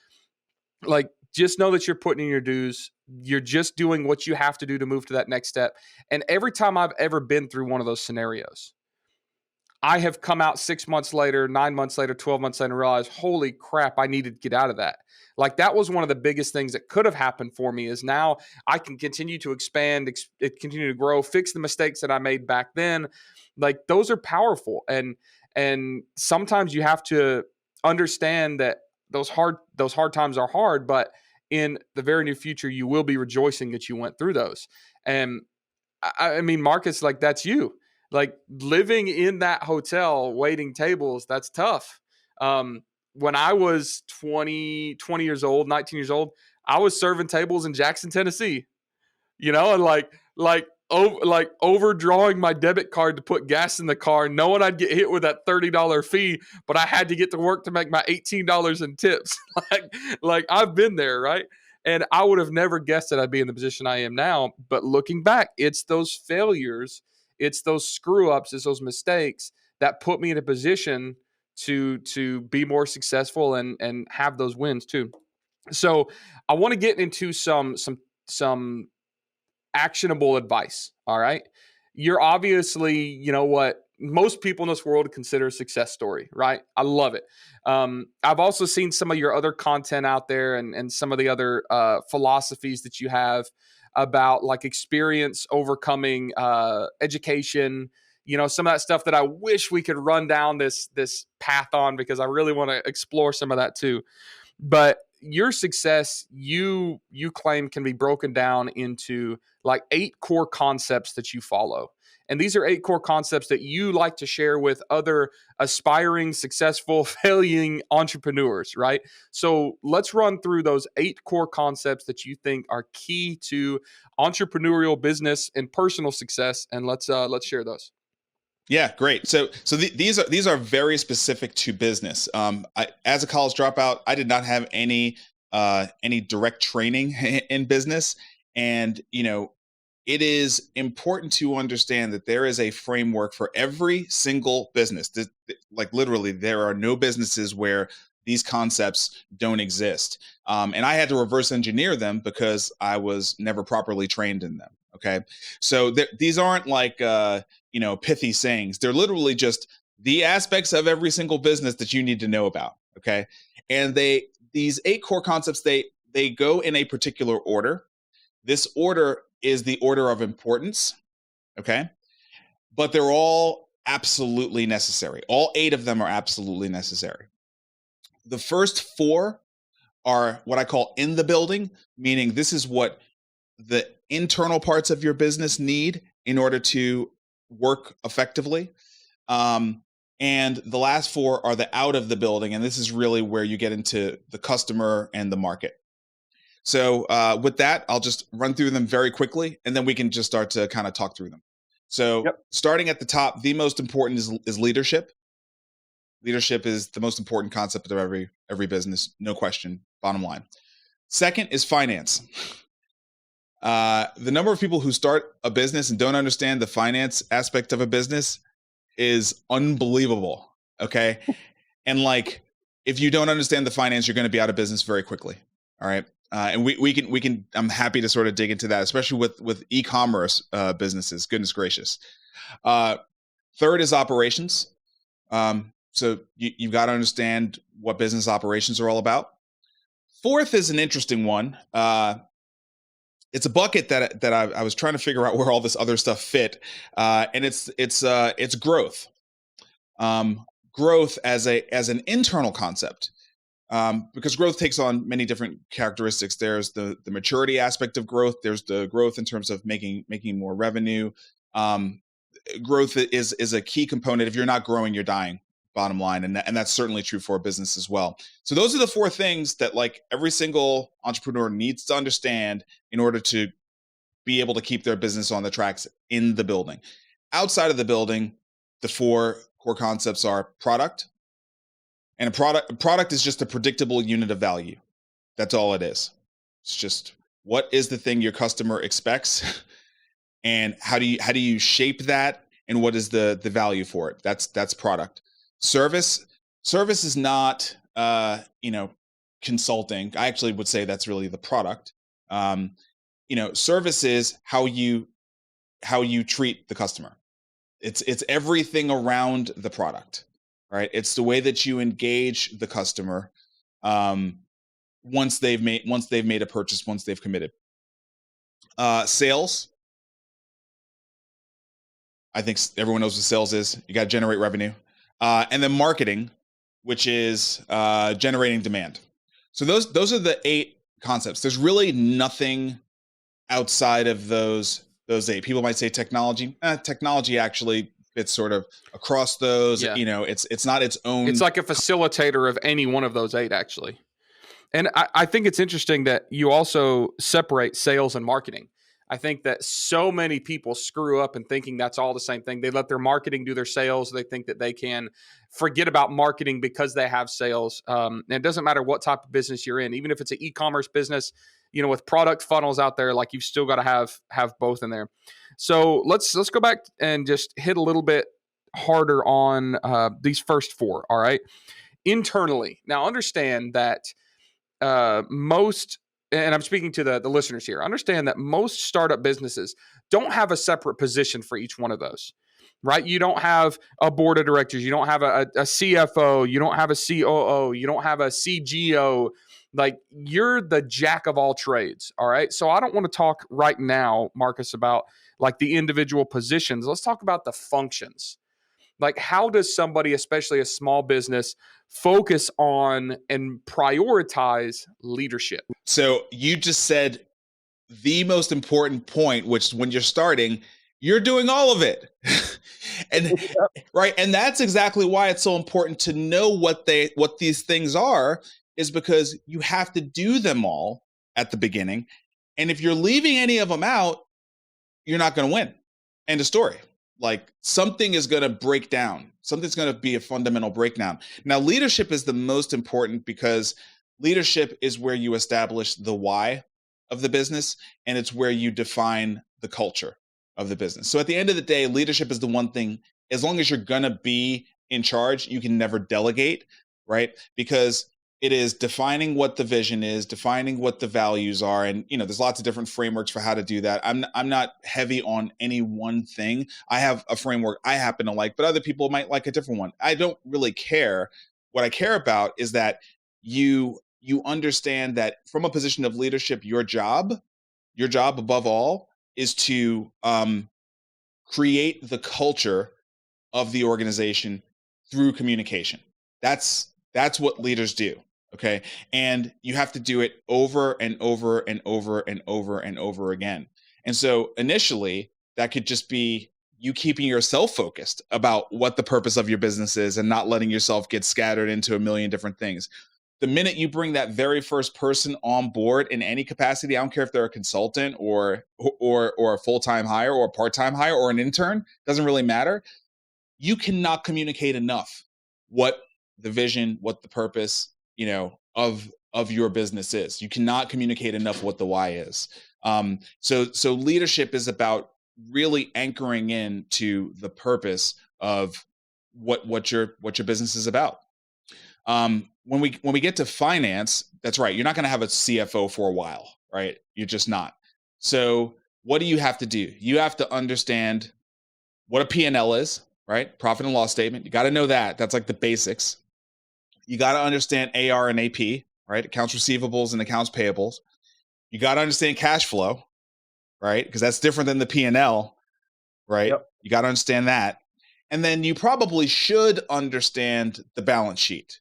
Like, just know that you're putting in your dues. You're just doing what you have to do to move to that next step. And every time I've ever been through one of those scenarios, I have come out 6 months later, 9 months later, 12 months later, and realized, holy crap, I needed to get out of that. Like, that was one of the biggest things that could have happened for me, is now I can continue to expand, continue to grow, fix the mistakes that I made back then. Like, those are powerful. And sometimes you have to understand that those hard times are hard, but in the very near future, you will be rejoicing that you went through those. And I mean, Marcus, like, that's you. Like, living in that hotel, waiting tables, that's tough. When I was 20 years old, 19 years old, I was serving tables in Jackson, Tennessee, and like overdrawing my debit card to put gas in the car, knowing I'd get hit with that $30 fee, but I had to get to work to make my $18 in tips. like I've been there, right? And I would have never guessed that I'd be in the position I am now. But looking back, it's those failures, it's those screw ups, it's those mistakes that put me in a position to be more successful and have those wins too. So I want to get into some actionable advice. All right. You're obviously, what most people in this world consider a success story, right? I love it. I've also seen some of your other content out there, and some of the other philosophies that you have about, like, experience overcoming education, some of that stuff that I wish we could run down this path on, because I really want to explore some of that too. But your success, you claim, can be broken down into like 8 core concepts that you follow. And these are 8 core concepts that you like to share with other aspiring, successful, failing entrepreneurs, right? So let's run through those 8 core concepts that you think are key to entrepreneurial business and personal success, and let's share those. Yeah, great. These are very specific to business. As a college dropout, I did not have any direct training in business, and it is important to understand that there is a framework for every single business. Like literally, there are no businesses where these concepts don't exist, and I had to reverse engineer them because I was never properly trained in them. Okay, so these aren't like pithy sayings. They're literally just the aspects of every single business that you need to know about. Okay, and these 8 core concepts, they go in a particular order. This order is the order of importance. Okay, but they're all absolutely necessary. All 8 of them are absolutely necessary. The first 4 are what I call in the building, meaning this is what the internal parts of your business need in order to work effectively. And the last 4 are the out of the building. And this is really where you get into the customer and the market. So with that, I'll just run through them very quickly, and then we can just start to kind of talk through them. So Starting at the top, the most important is leadership. Leadership is the most important concept of every business, no question, bottom line. Second is finance. The number of people who start a business and don't understand the finance aspect of a business is unbelievable. Okay. And like, if you don't understand the finance, you're going to be out of business very quickly. All right. And we can, I'm happy to sort of dig into that, especially with e-commerce businesses. Goodness gracious. Third is operations. So you've got to understand what business operations are all about. Fourth is an interesting one. It's a bucket that I was trying to figure out where all this other stuff fit, and it's growth. Growth as an internal concept, because growth takes on many different characteristics. There's the maturity aspect of growth. There's the growth in terms of making more revenue. Growth is a key component. If you're not growing, you're dying. Bottom line, and that's certainly true for a business as well. So those are the 4 things that like every single entrepreneur needs to understand in order to be able to keep their business on the tracks in the building. Outside of the building, the 4 core concepts are product, and a product is just a predictable unit of value. That's all it is. It's just what is the thing your customer expects, and how do you shape that, and what is the value for it? That's product. Service is not, consulting. I actually would say that's really the product. Service is how you treat the customer. It's everything around the product, right? It's the way that you engage the customer once they've made a purchase, once they've committed. Sales. I think everyone knows what sales is. You got to generate revenue. And then marketing, which is generating demand. So those are the 8 concepts. There's really nothing outside of those 8. People might say technology. Technology actually fits sort of across those. Yeah. It's not its own. It's like a facilitator of any one of those 8, actually. And I think it's interesting that you also separate sales and marketing. I think that so many people screw up in thinking that's all the same thing. They let their marketing do their sales. They think that they can forget about marketing because they have sales. And it doesn't matter what type of business you're in, even if it's an e-commerce business, with product funnels out there, like you've still got to have both in there. So let's go back and just hit a little bit harder on these first 4. All right. Internally. Now understand that most, and I'm speaking to the listeners here, understand that most startup businesses don't have a separate position for each one of those, right? You don't have a board of directors. You don't have a CFO. You don't have a COO. You don't have a CGO. Like, you're the jack of all trades. All right. So I don't want to talk right now, Marcus, about like the individual positions. Let's talk about the functions. Like, how does somebody, especially a small business, focus on and prioritize leadership? So you just said the most important point, which when you're starting, you're doing all of it. And right. And that's exactly why it's so important to know what these things are, is because you have to do them all at the beginning. And if you're leaving any of them out, you're not going to win. End of story. Like, something is going to break down. Something's going to be a fundamental breakdown. Now, leadership is the most important, because leadership is where you establish the why of the business, and it's where you define the culture of the business. So at the end of the day, leadership is the one thing, as long as you're going to be in charge, you can never delegate, right? Because it is defining what the vision is, defining what the values are. And, there's lots of different frameworks for how to do that. I'm not heavy on any one thing. I have a framework I happen to like, but other people might like a different one. I don't really care. What I care about is that you understand that from a position of leadership, your job above all is to create the culture of the organization through communication. That's what leaders do. Okay. And you have to do it over and over and over and over and over again. And so initially, that could just be you keeping yourself focused about what the purpose of your business is, and not letting yourself get scattered into a million different things. The minute you bring that very first person on board in any capacity, I don't care if they're a consultant or a full-time hire or a part-time hire or an intern, doesn't really matter. You cannot communicate enough what the vision, what the purpose, of your business is. You cannot communicate enough what the why is. So leadership is about really anchoring into the purpose of what your business is about. When we get to finance, that's right. You're not going to have a CFO for a while, right? You're just not. So what do you have to do? You have to understand what a P&L is, right? Profit and loss statement. You got to know that. That's like the basics. You got to understand AR and AP, right? Accounts receivables and accounts payables. You got to understand cash flow, right? Because that's different than the P&L, right? Yep. You got to understand that. And then you probably should understand the balance sheet.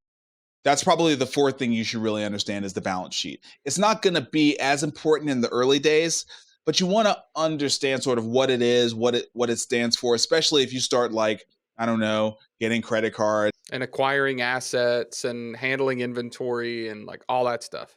That's probably the fourth thing you should really understand, is the balance sheet. It's not going to be as important in the early days, but you want to understand sort of what it is, what it stands for, especially if you start, like, I don't know, getting credit cards and acquiring assets and handling inventory and like all that stuff.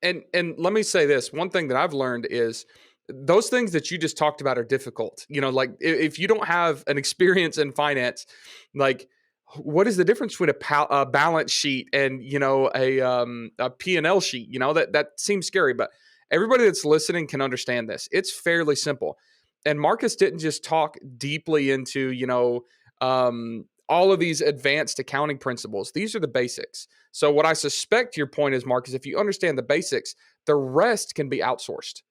And let me say this, one thing that I've learned is those things that you just talked about are difficult. Like if you don't have an experience in finance, like what is the difference between a balance sheet and, a P&L sheet? That seems scary, but everybody that's listening can understand this. It's fairly simple. And Marcus didn't just talk deeply into, all of these advanced accounting principles. These are the basics. So what I suspect your point is, Marcus, if you understand the basics, the rest can be outsourced.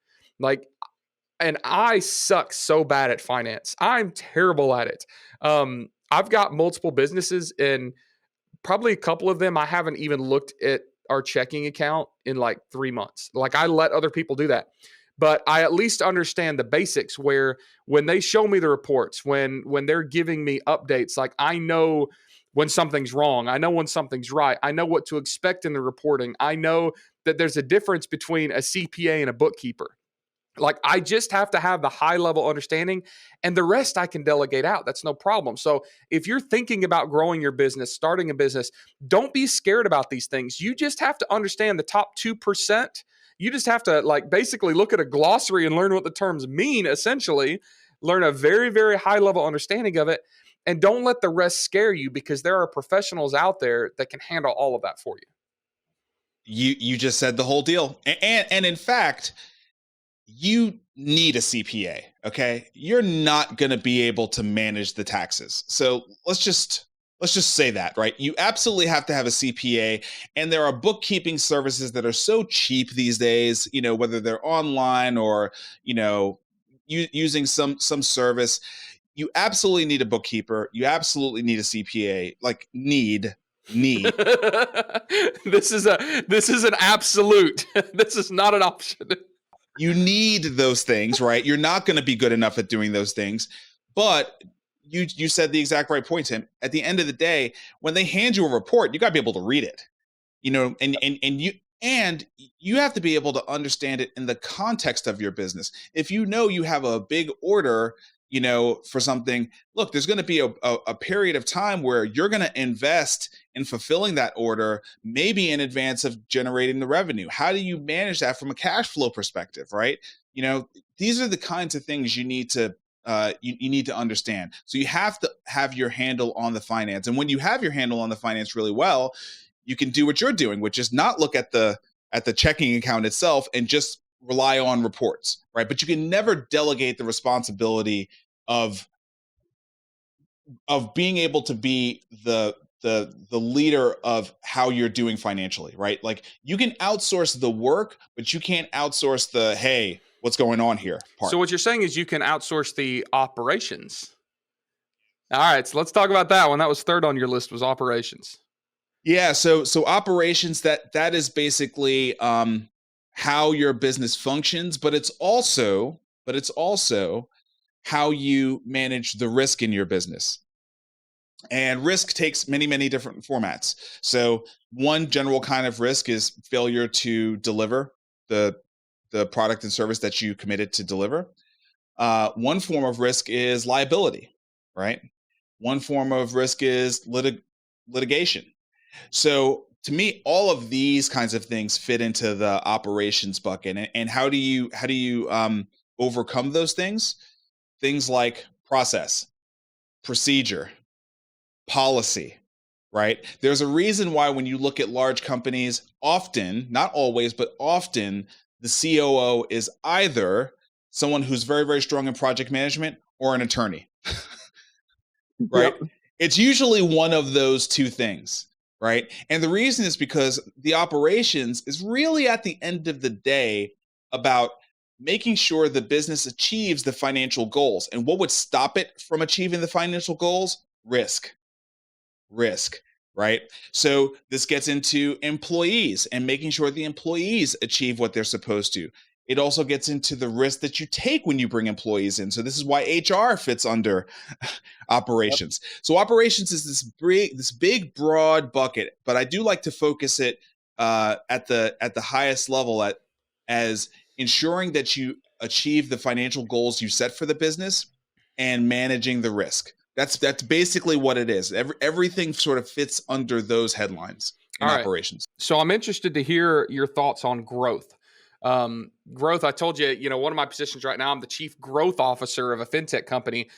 And I suck so bad at finance. I'm terrible at it. I've got multiple businesses, and probably a couple of them I haven't even looked at our checking account in like 3 months. Like, I let other people do that. But I at least understand the basics, where when they show me the reports, when they're giving me updates, like I know when something's wrong. I know when something's right. I know what to expect in the reporting. I know that there's a difference between a CPA and a bookkeeper. Like, I just have to have the high level understanding, and the rest I can delegate out. That's no problem. So if you're thinking about growing your business, starting a business, don't be scared about these things. You just have to understand the top 2%. You just have to basically look at a glossary and learn what the terms mean, essentially, learn a very, very high level understanding of it. And don't let the rest scare you, because there are professionals out there that can handle all of that for you. You just said the whole deal. And in fact, you need a CPA, okay? You're not going to be able to manage the taxes. So let's just say that, right? You absolutely have to have a CPA, and there are bookkeeping services that are so cheap these days, whether they're online or, using some service. You absolutely need a bookkeeper. You absolutely need a CPA, need. This is an absolute. This is not an option. You need those things, right? You're not going to be good enough at doing those things. But you said the exact right point, Tim. At the end of the day, when they hand you a report, you got to be able to read it. And you have to be able to understand it in the context of your business. If you know you have a big order, for something, look, there's going to be a period of time where you're going to invest in fulfilling that order, maybe in advance of generating the revenue. How do you manage that from a cash flow perspective, right? These are the kinds of things you need to you need to understand. So you have to have your handle on the finance. And when you have your handle on the finance really well, you can do what you're doing, which is not look at the checking account itself and just rely on reports, right? But you can never delegate the responsibility of being able to be the leader of how you're doing financially, right? Like you can outsource the work, but you can't outsource the, hey, what's going on here part. So what you're saying is you can outsource the operations. All right, so let's talk about that one. That was third on your list, was operations. Yeah, so operations, that is basically how your business functions, but it's also how you manage the risk in your business. And risk takes many, many different formats. So one general kind of risk is failure to deliver the product and service that you committed to deliver. One form of risk is liability, right? One form of risk is litigation. So to me, all of these kinds of things fit into the operations bucket. And how do you overcome those things? Things like process, procedure, policy, right? There's a reason why when you look at large companies, often, not always, but often, the COO is either someone who's very, very strong in project management or an attorney, right? Yep. It's usually one of those two things. Right. And the reason is because the operations is really at the end of the day about making sure the business achieves the financial goals. And what would stop it from achieving the financial goals? Risk, right? So this gets into employees and making sure the employees achieve what they're supposed to. It also gets into the risk that you take when you bring employees in. So this is why HR fits under operations. Yep. So operations is this big, broad bucket, but I do like to focus it at the highest level as ensuring that you achieve the financial goals you set for the business and managing the risk. That's basically what it is. Everything sort of fits under those headlines in operations. So I'm interested to hear your thoughts on growth. Growth, I told you, one of my positions right now, I'm the chief growth officer of a fintech company,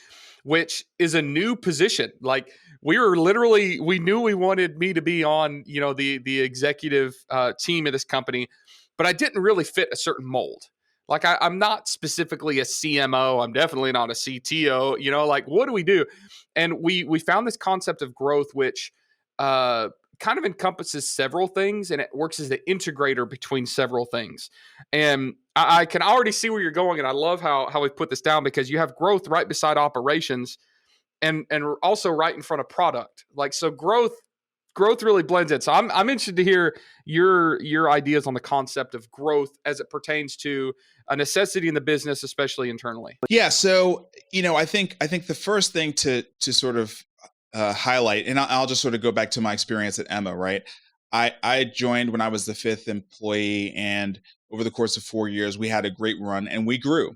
which is a new position. Like we knew we wanted me to be on, the executive team of this company, but I didn't really fit a certain mold. Like I'm not specifically a CMO. I'm definitely not a CTO, like what do we do? And we found this concept of growth, which, kind of encompasses several things, and it works as the integrator between several things. And I can already see where you're going, and I love how we put this down, because you have growth right beside operations and also right in front of product. Like, so growth really blends in. So I'm interested to hear your ideas on the concept of growth as it pertains to a necessity in the business, especially internally. Yeah. So, I think the first thing to sort of highlight, and I'll just sort of go back to my experience at Emma, right? I joined when I was the 5th employee, and over the course of 4 years, we had a great run and we grew.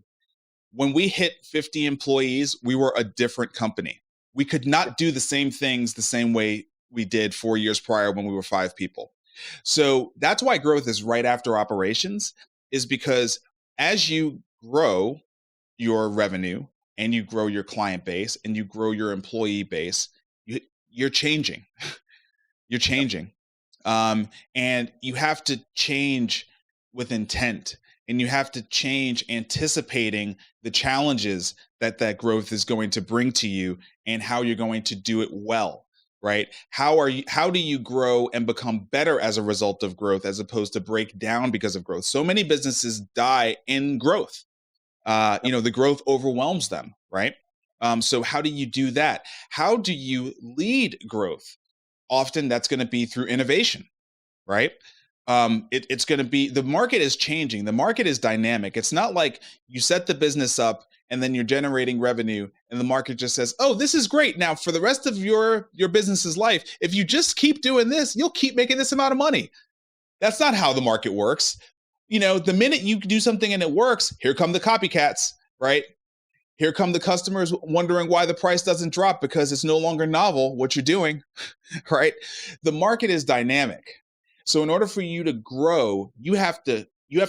When we hit 50 employees, we were a different company. We could not do the same things the same way we did 4 years prior when we were 5 people. So that's why growth is right after operations, is because as you grow your revenue and you grow your client base and you grow your employee base, you're changing. You're changing. And you have to change with intent, and you have to change anticipating the challenges that growth is going to bring to you and how you're going to do it well, right? How do you grow and become better as a result of growth, as opposed to break down because of growth? So many businesses die in growth. The growth overwhelms them, right? So how do you do that? How do you lead growth? Often that's going to be through innovation, right? It's going to be, the market is changing. The market is dynamic. It's not like you set the business up and then you're generating revenue and the market just says, oh, this is great. Now for the rest of your business's life, if you just keep doing this, you'll keep making this amount of money. That's not how the market works. The minute you do something and it works, here come the copycats, right? Here come the customers wondering why the price doesn't drop because it's no longer novel what you're doing, right? The market is dynamic. So in order for you to grow, you have to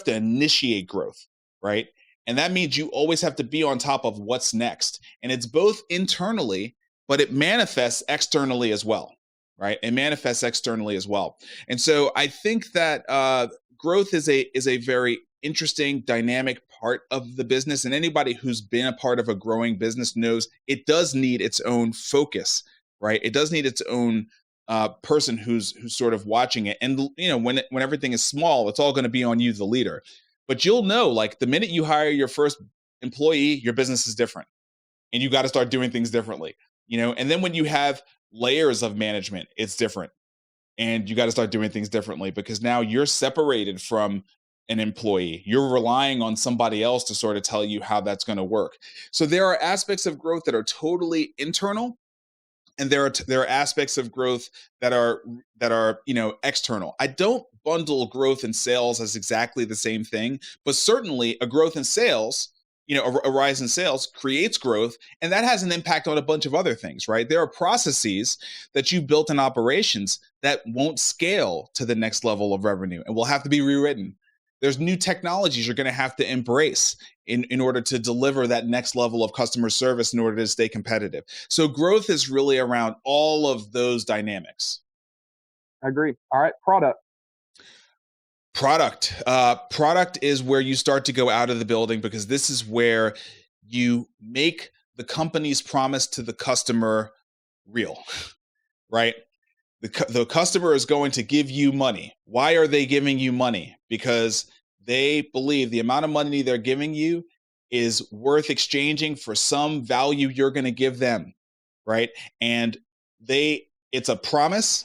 initiate growth, right? And that means you always have to be on top of what's next. And it's both internally, but it manifests externally as well, right? It manifests externally as well. And so I think that growth is a very interesting, dynamic part of the business. And anybody who's been a part of a growing business knows it does need its own focus, right? It does need its own person who's sort of watching it. And when everything is small, it's all going to be on you, the leader. But you'll know, like the minute you hire your first employee, your business is different, and you got to start doing things differently. And then when you have layers of management, it's different, and you got to start doing things differently because now you're separated from an employee. You're relying on somebody else to sort of tell you how that's going to work. So there are aspects of growth that are totally internal, and there are aspects of growth that are external. I don't bundle growth and sales as exactly the same thing, but certainly a growth in sales, a rise in sales creates growth, and that has an impact on a bunch of other things, right? There are processes that you built in operations that won't scale to the next level of revenue and will have to be rewritten. There's new technologies you're going to have to embrace in order to deliver that next level of customer service in order to stay competitive. So growth is really around all of those dynamics. I agree. All right, product. Product is where you start to go out of the building because this is where you make the company's promise to the customer real, right? The customer is going to give you money. Why are they giving you money? Because they believe the amount of money they're giving you is worth exchanging for some value you're going to give them, right? And it's a promise.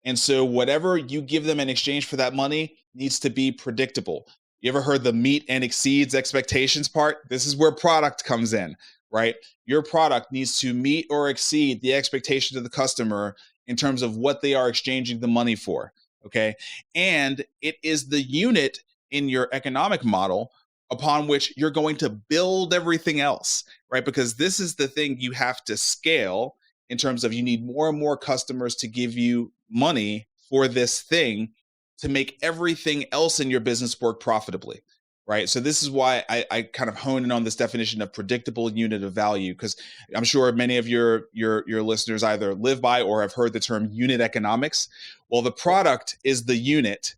And so whatever you give them in exchange for that money needs to be predictable. You ever heard the meet and exceeds expectations part? This is where product comes in, right? Your product needs to meet or exceed the expectations of the customer in terms of what they are exchanging the money for, okay? And it is the unit in your economic model upon which you're going to build everything else, right? Because this is the thing you have to scale in terms of you need more and more customers to give you money for this thing to make everything else in your business work profitably, right? So this is why I kind of hone in on this definition of predictable unit of value, because I'm sure many of your listeners either live by or have heard the term unit economics. Well, the product is the unit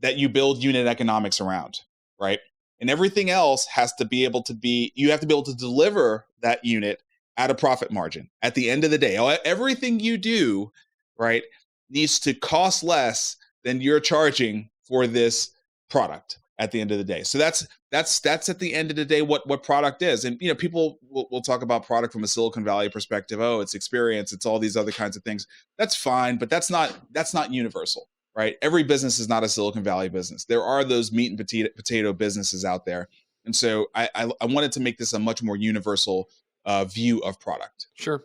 that you build unit economics around, right? And everything else has to be able to you have to be able to deliver that unit at a profit margin. At the end of the day, everything you do, right, needs to cost less than you're charging for this product at the end of the day. So that's at the end of the day what product is. And people will talk about product from a Silicon Valley perspective. Oh, it's experience, it's all these other kinds of things. That's fine, but that's not universal, right? Every business is not a Silicon Valley business. There are those meat and potato businesses out there. And so I wanted to make this a much more universal view of product. Sure.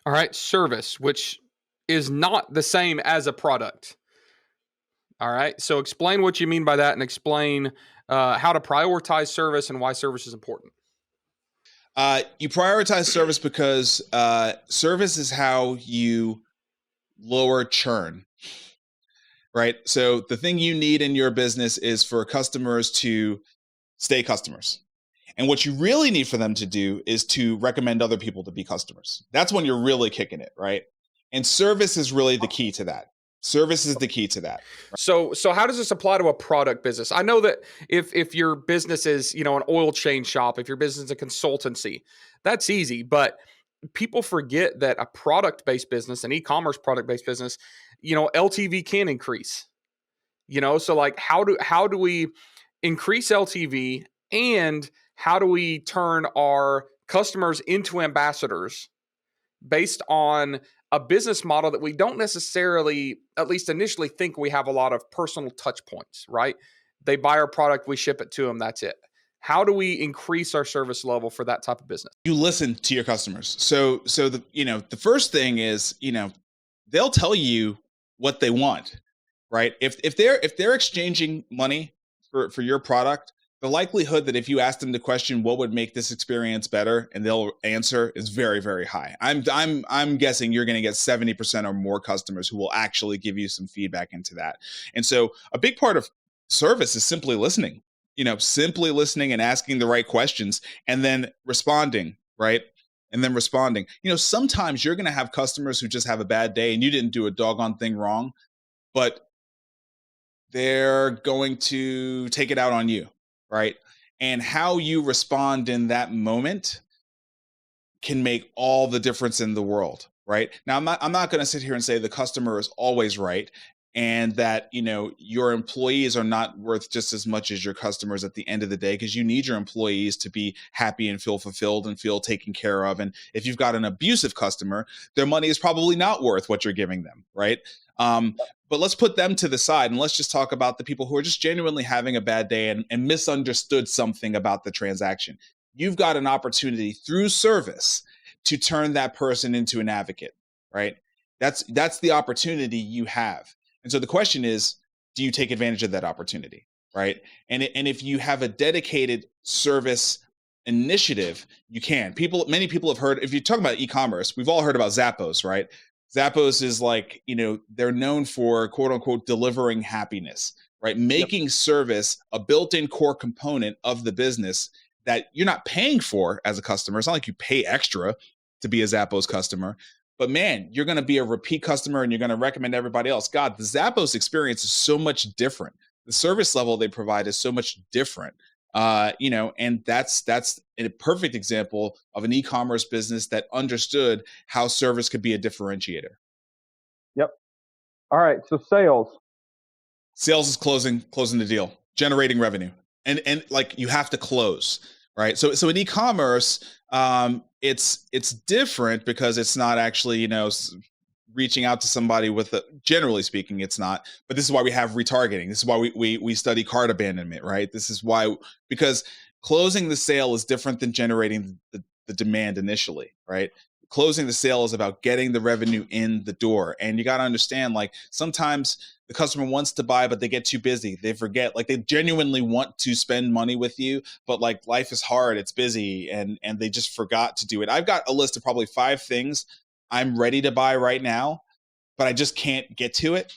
All right, service, which is not the same as a product. All right. So explain what you mean by that and explain how to prioritize service and why service is important. You prioritize service because service is how you lower churn, right? So the thing you need in your business is for customers to stay customers. And what you really need for them to do is to recommend other people to be customers. That's when you're really kicking it, right? And service is really the key to that. Service is the key to that. So how does this apply to a product business? I know that if your business is, an oil change shop, if your business is a consultancy, that's easy. But people forget that a product-based business, an e-commerce product-based business, LTV can increase. So like how do we increase LTV, and how do we turn our customers into ambassadors based on a business model that we don't necessarily, at least initially, think we have a lot of personal touch points, right? They buy our product, we ship it to them, that's it. How do we increase our service level for that type of business? You listen to your customers. So the first thing is, they'll tell you what they want. right? If they're exchanging money for your product, the likelihood that if you ask them the question, what would make this experience better, and they'll answer is very, very high. I'm guessing you're going to get 70% or more customers who will actually give you some feedback into that. And so a big part of service is simply listening, simply listening and asking the right questions and then responding, right? And then responding. Sometimes you're going to have customers who just have a bad day and you didn't do a doggone thing wrong, but they're going to take it out on you, right? And how you respond in that moment can make all the difference in the world, right? Now, I'm not going to sit here and say the customer is always right and that, your employees are not worth just as much as your customers at the end of the day, because you need your employees to be happy and feel fulfilled and feel taken care of. And if you've got an abusive customer, their money is probably not worth what you're giving them, right? But let's put them to the side and let's just talk about the people who are just genuinely having a bad day and misunderstood something about the transaction. You've got an opportunity through service to turn that person into an advocate, right? That's the opportunity you have. And so the question is, do you take advantage of that opportunity, right? And if you have a dedicated service initiative, you can. Many people have heard, if you're talking about e-commerce, we've all heard about Zappos, right? Zappos is like, they're known for quote unquote delivering happiness, right? Making service a built-in core component of the business that you're not paying for as a customer. It's not like you pay extra to be a Zappos customer, but man, you're going to be a repeat customer and you're going to recommend everybody else. God, the Zappos experience is so much different. The service level they provide is so much different. And that's a perfect example of an e-commerce business that understood how service could be a differentiator. Yep. All right. So sales is closing the deal, generating revenue, and like you have to close, right? So in e-commerce, it's different because it's not actually, reaching out to somebody generally speaking, it's not, but this is why we have retargeting. This is why we study cart abandonment, right? This is why, because closing the sale is different than generating the demand initially, right? Closing the sale is about getting the revenue in the door. And you got to understand, like, sometimes the customer wants to buy, but they get too busy. They forget, like, they genuinely want to spend money with you, but like life is hard, it's busy, and they just forgot to do it. I've got a list of probably 5 things I'm ready to buy right now, but I just can't get to it,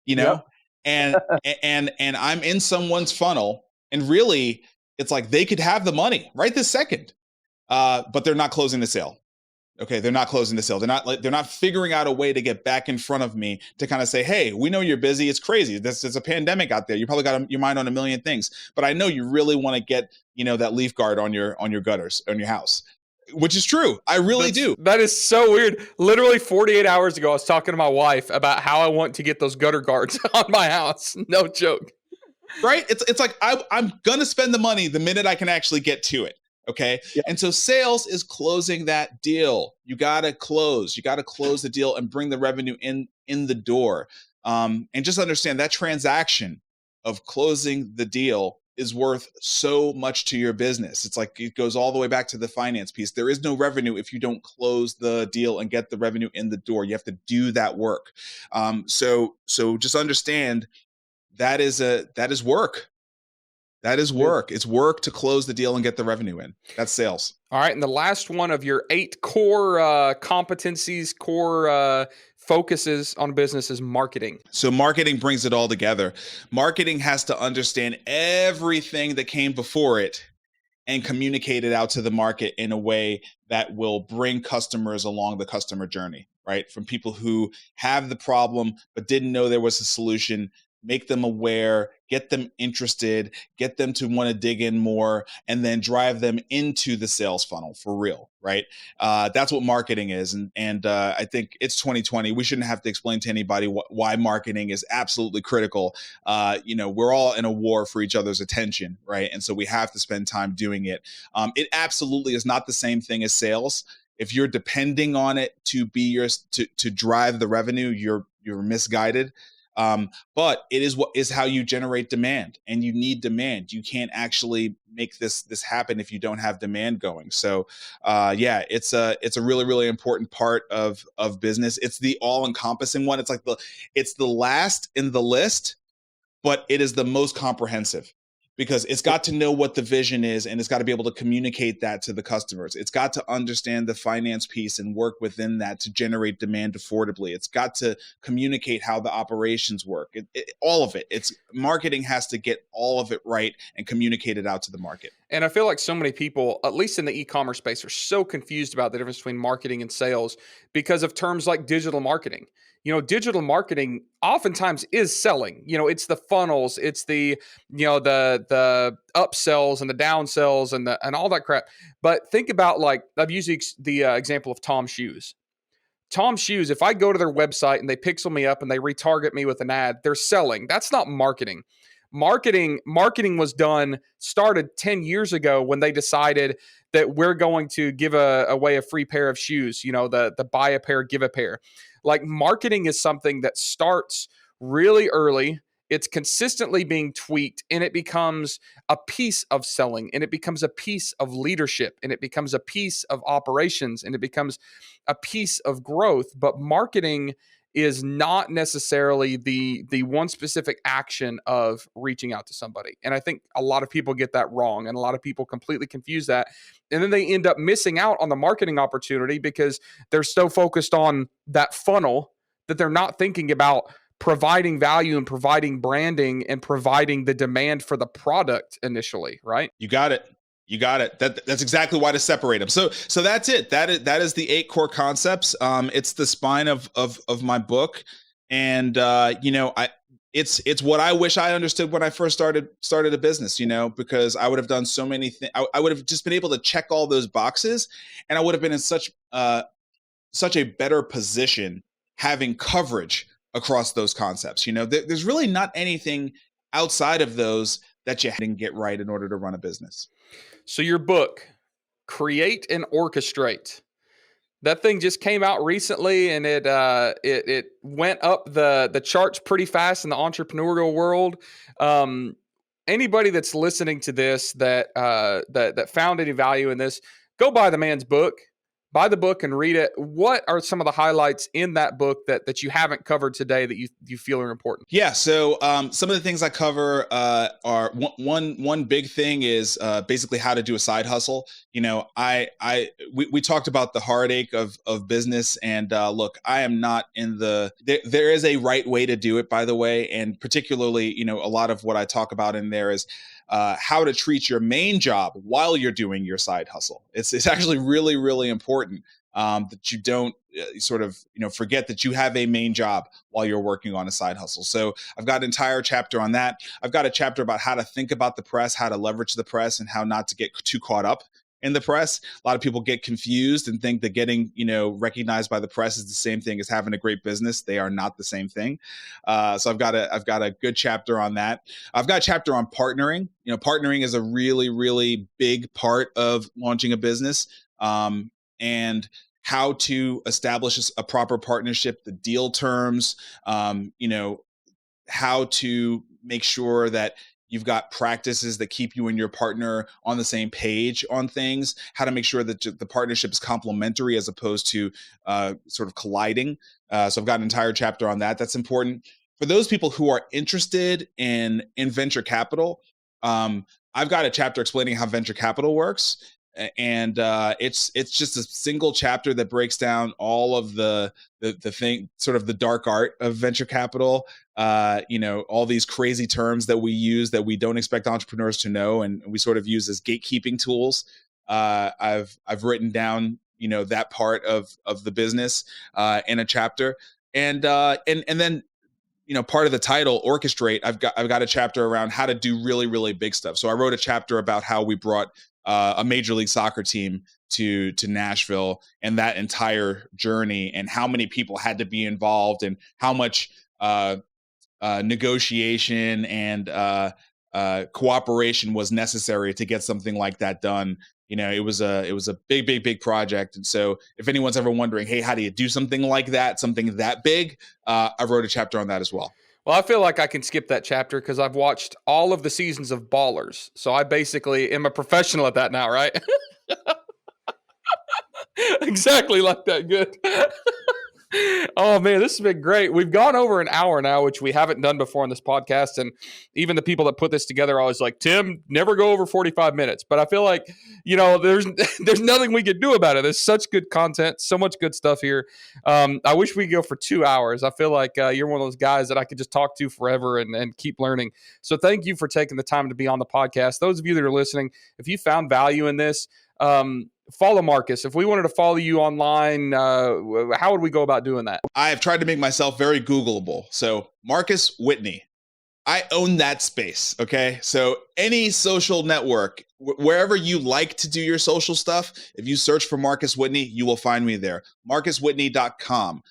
Yep. and I'm in someone's funnel, and really it's like they could have the money right this second, but they're not closing the sale. Okay, they're not closing the sale. They're not figuring out a way to get back in front of me to kind of say, hey, we know you're busy. It's crazy. There's a pandemic out there. You probably got your mind on a million things, but I know you really want to get, that leaf guard on your gutters, on your house, which is true. I really do. That is so weird. Literally 48 hours ago, I was talking to my wife about how I want to get those gutter guards on my house. No joke. Right? It's like I'm going to spend the money the minute I can actually get to it. Okay. Yep. And so sales is closing that deal. You got to close the deal and bring the revenue in the door. And just understand that transaction of closing the deal is worth so much to your business. It's like, it goes all the way back to the finance piece. There is no revenue if you don't close the deal and get the revenue in the door. You have to do that work. So just understand that is work. That is work. It's work to close the deal and get the revenue in. That's sales. All right. And the last one of your 8 core competencies, core focuses on business is marketing. So marketing brings it all together. Marketing has to understand everything that came before it and communicate it out to the market in a way that will bring customers along the customer journey, right? From people who have the problem but didn't know there was a solution, make them aware, get them interested, get them to want to dig in more, and then drive them into the sales funnel for real, right? That's what marketing is. And I think it's 2020. We shouldn't have to explain to anybody why marketing is absolutely critical. We're all in a war for each other's attention, right? And so we have to spend time doing it. It absolutely is not the same thing as sales. If you're depending on it to be to drive the revenue, you're misguided. But it is what is how you generate demand, and you need demand. You can't actually make this happen if you don't have demand going. So yeah, it's a really, really important part of business. It's the all encompassing one. It's the last in the list, but it is the most comprehensive, because it's got to know what the vision is, and it's got to be able to communicate that to the customers. It's got to understand the finance piece and work within that to generate demand affordably. It's got to communicate how the operations work. All of it. It's marketing has to get all of it right and communicate it out to the market. And I feel like so many people, at least in the e-commerce space, are so confused about the difference between marketing and sales because of terms like digital marketing. Digital marketing oftentimes is selling. It's the funnels, it's the the upsells and the downsells and all that crap. But think about, like, I've used the example of Tom Shoes. Tom Shoes, if I go to their website and they pixel me up and they retarget me with an ad, they're selling. That's not marketing. Marketing started 10 years ago when they decided that we're going to give away a free pair of shoes, the buy a pair, give a pair. Like, marketing is something that starts really early. It's consistently being tweaked, and it becomes a piece of selling, and it becomes a piece of leadership, and it becomes a piece of operations, and it becomes a piece of growth. But marketing is not necessarily the one specific action of reaching out to somebody. And I think a lot of people get that wrong, and a lot of people completely confuse that. And then they end up missing out on the marketing opportunity because they're so focused on that funnel that they're not thinking about providing value and providing branding and providing the demand for the product initially, right? You got it. That's exactly why to separate them. So that's it. That is the 8 core concepts. It's the spine of my book, and it's what I wish I understood when I first started a business. Because I would have done so many things. I would have just been able to check all those boxes, and I would have been in such a better position having coverage across those concepts. There's really not anything outside of those that you didn't get right in order to run a business. So your book, Create and Orchestrate, that thing just came out recently, and it went up the charts pretty fast in the entrepreneurial world. Anybody that's listening to this that found any value in this, go buy the man's book. Buy the book and read it. What are some of the highlights in that book that you haven't covered today that you feel are important? Yeah, so some of the things I cover are one big thing is basically how to do a side hustle. We talked about the heartache of business, and look, I am not in there is a right way to do it, by the way, and particularly, a lot of what I talk about in there is how to treat your main job while you're doing your side hustle. It's actually really, really important that you don't forget that you have a main job while you're working on a side hustle. So I've got an entire chapter on that. I've got a chapter about how to think about the press, how to leverage the press, and how not to get too caught up in the press. A lot of people get confused and think that getting, recognized by the press is the same thing as having a great business. They are not the same thing. So I've got a good chapter on that. I've got a chapter on partnering. Partnering is a really, really big part of launching a business, and how to establish a proper partnership, the deal terms, how to make sure that you've got practices that keep you and your partner on the same page on things, how to make sure that the partnership is complementary as opposed to sort of colliding. So I've got an entire chapter on that. That's important. For those people who are interested in venture capital, I've got a chapter explaining how venture capital works. And it's just a single chapter that breaks down all of the thing, sort of the dark art of venture capital. All these crazy terms that we use that we don't expect entrepreneurs to know, and we sort of use as gatekeeping tools. I've written down that part of the business in a chapter, and then part of the title, Orchestrate. I've got a chapter around how to do really, really big stuff. So I wrote a chapter about how we brought a Major League Soccer team to Nashville, and that entire journey, and how many people had to be involved, and how much negotiation and cooperation was necessary to get something like that done. It was a big project. And so if anyone's ever wondering, hey, how do you do something like that, something that big? I wrote a chapter on that as well. Well, I feel like I can skip that chapter because I've watched all of the seasons of Ballers. So I basically am a professional at that now, right? Exactly like that. Good. Oh man, this has been great. We've gone over an hour now, which we haven't done before on this podcast. And even the people that put this together are always like, Tim, never go over 45 minutes. But I feel like, there's there's nothing we could do about it. There's such good content, so much good stuff here. I wish we could go for 2 hours. I feel like you're one of those guys that I could just talk to forever and keep learning. So thank you for taking the time to be on the podcast. Those of you that are listening, if you found value in this, follow Marcus. If we wanted to follow you online, how would we go about doing that? I have tried to make myself very Googleable. So Marcus Whitney, I own that space. Okay. So any social network, wherever you like to do your social stuff, if you search for Marcus Whitney, you will find me there. MarcusWhitney.com.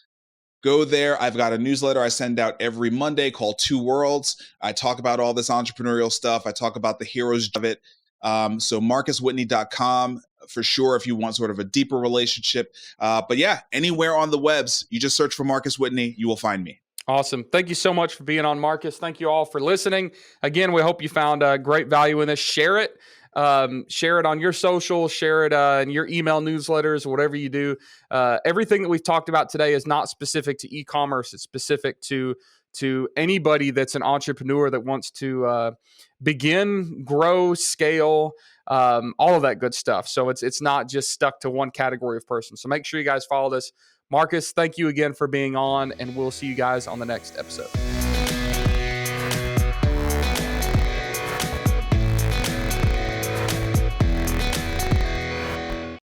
Go there. I've got a newsletter I send out every Monday called Two Worlds. I talk about all this entrepreneurial stuff. I talk about the heroes of it. So MarcusWhitney.com for sure if you want sort of a deeper relationship. But yeah, anywhere on the webs, you just search for Marcus Whitney, you will find me. Awesome. Thank you so much for being on, Marcus. Thank you all for listening. Again, we hope you found great value in this. Share it. Share it on your social, share it in your email newsletters, whatever you do. Everything that we've talked about today is not specific to e-commerce. It's specific to anybody that's an entrepreneur that wants to begin, grow, scale, all of that good stuff. So it's not just stuck to one category of person. So make sure you guys follow this. Marcus, thank you again for being on, and we'll see you guys on the next episode.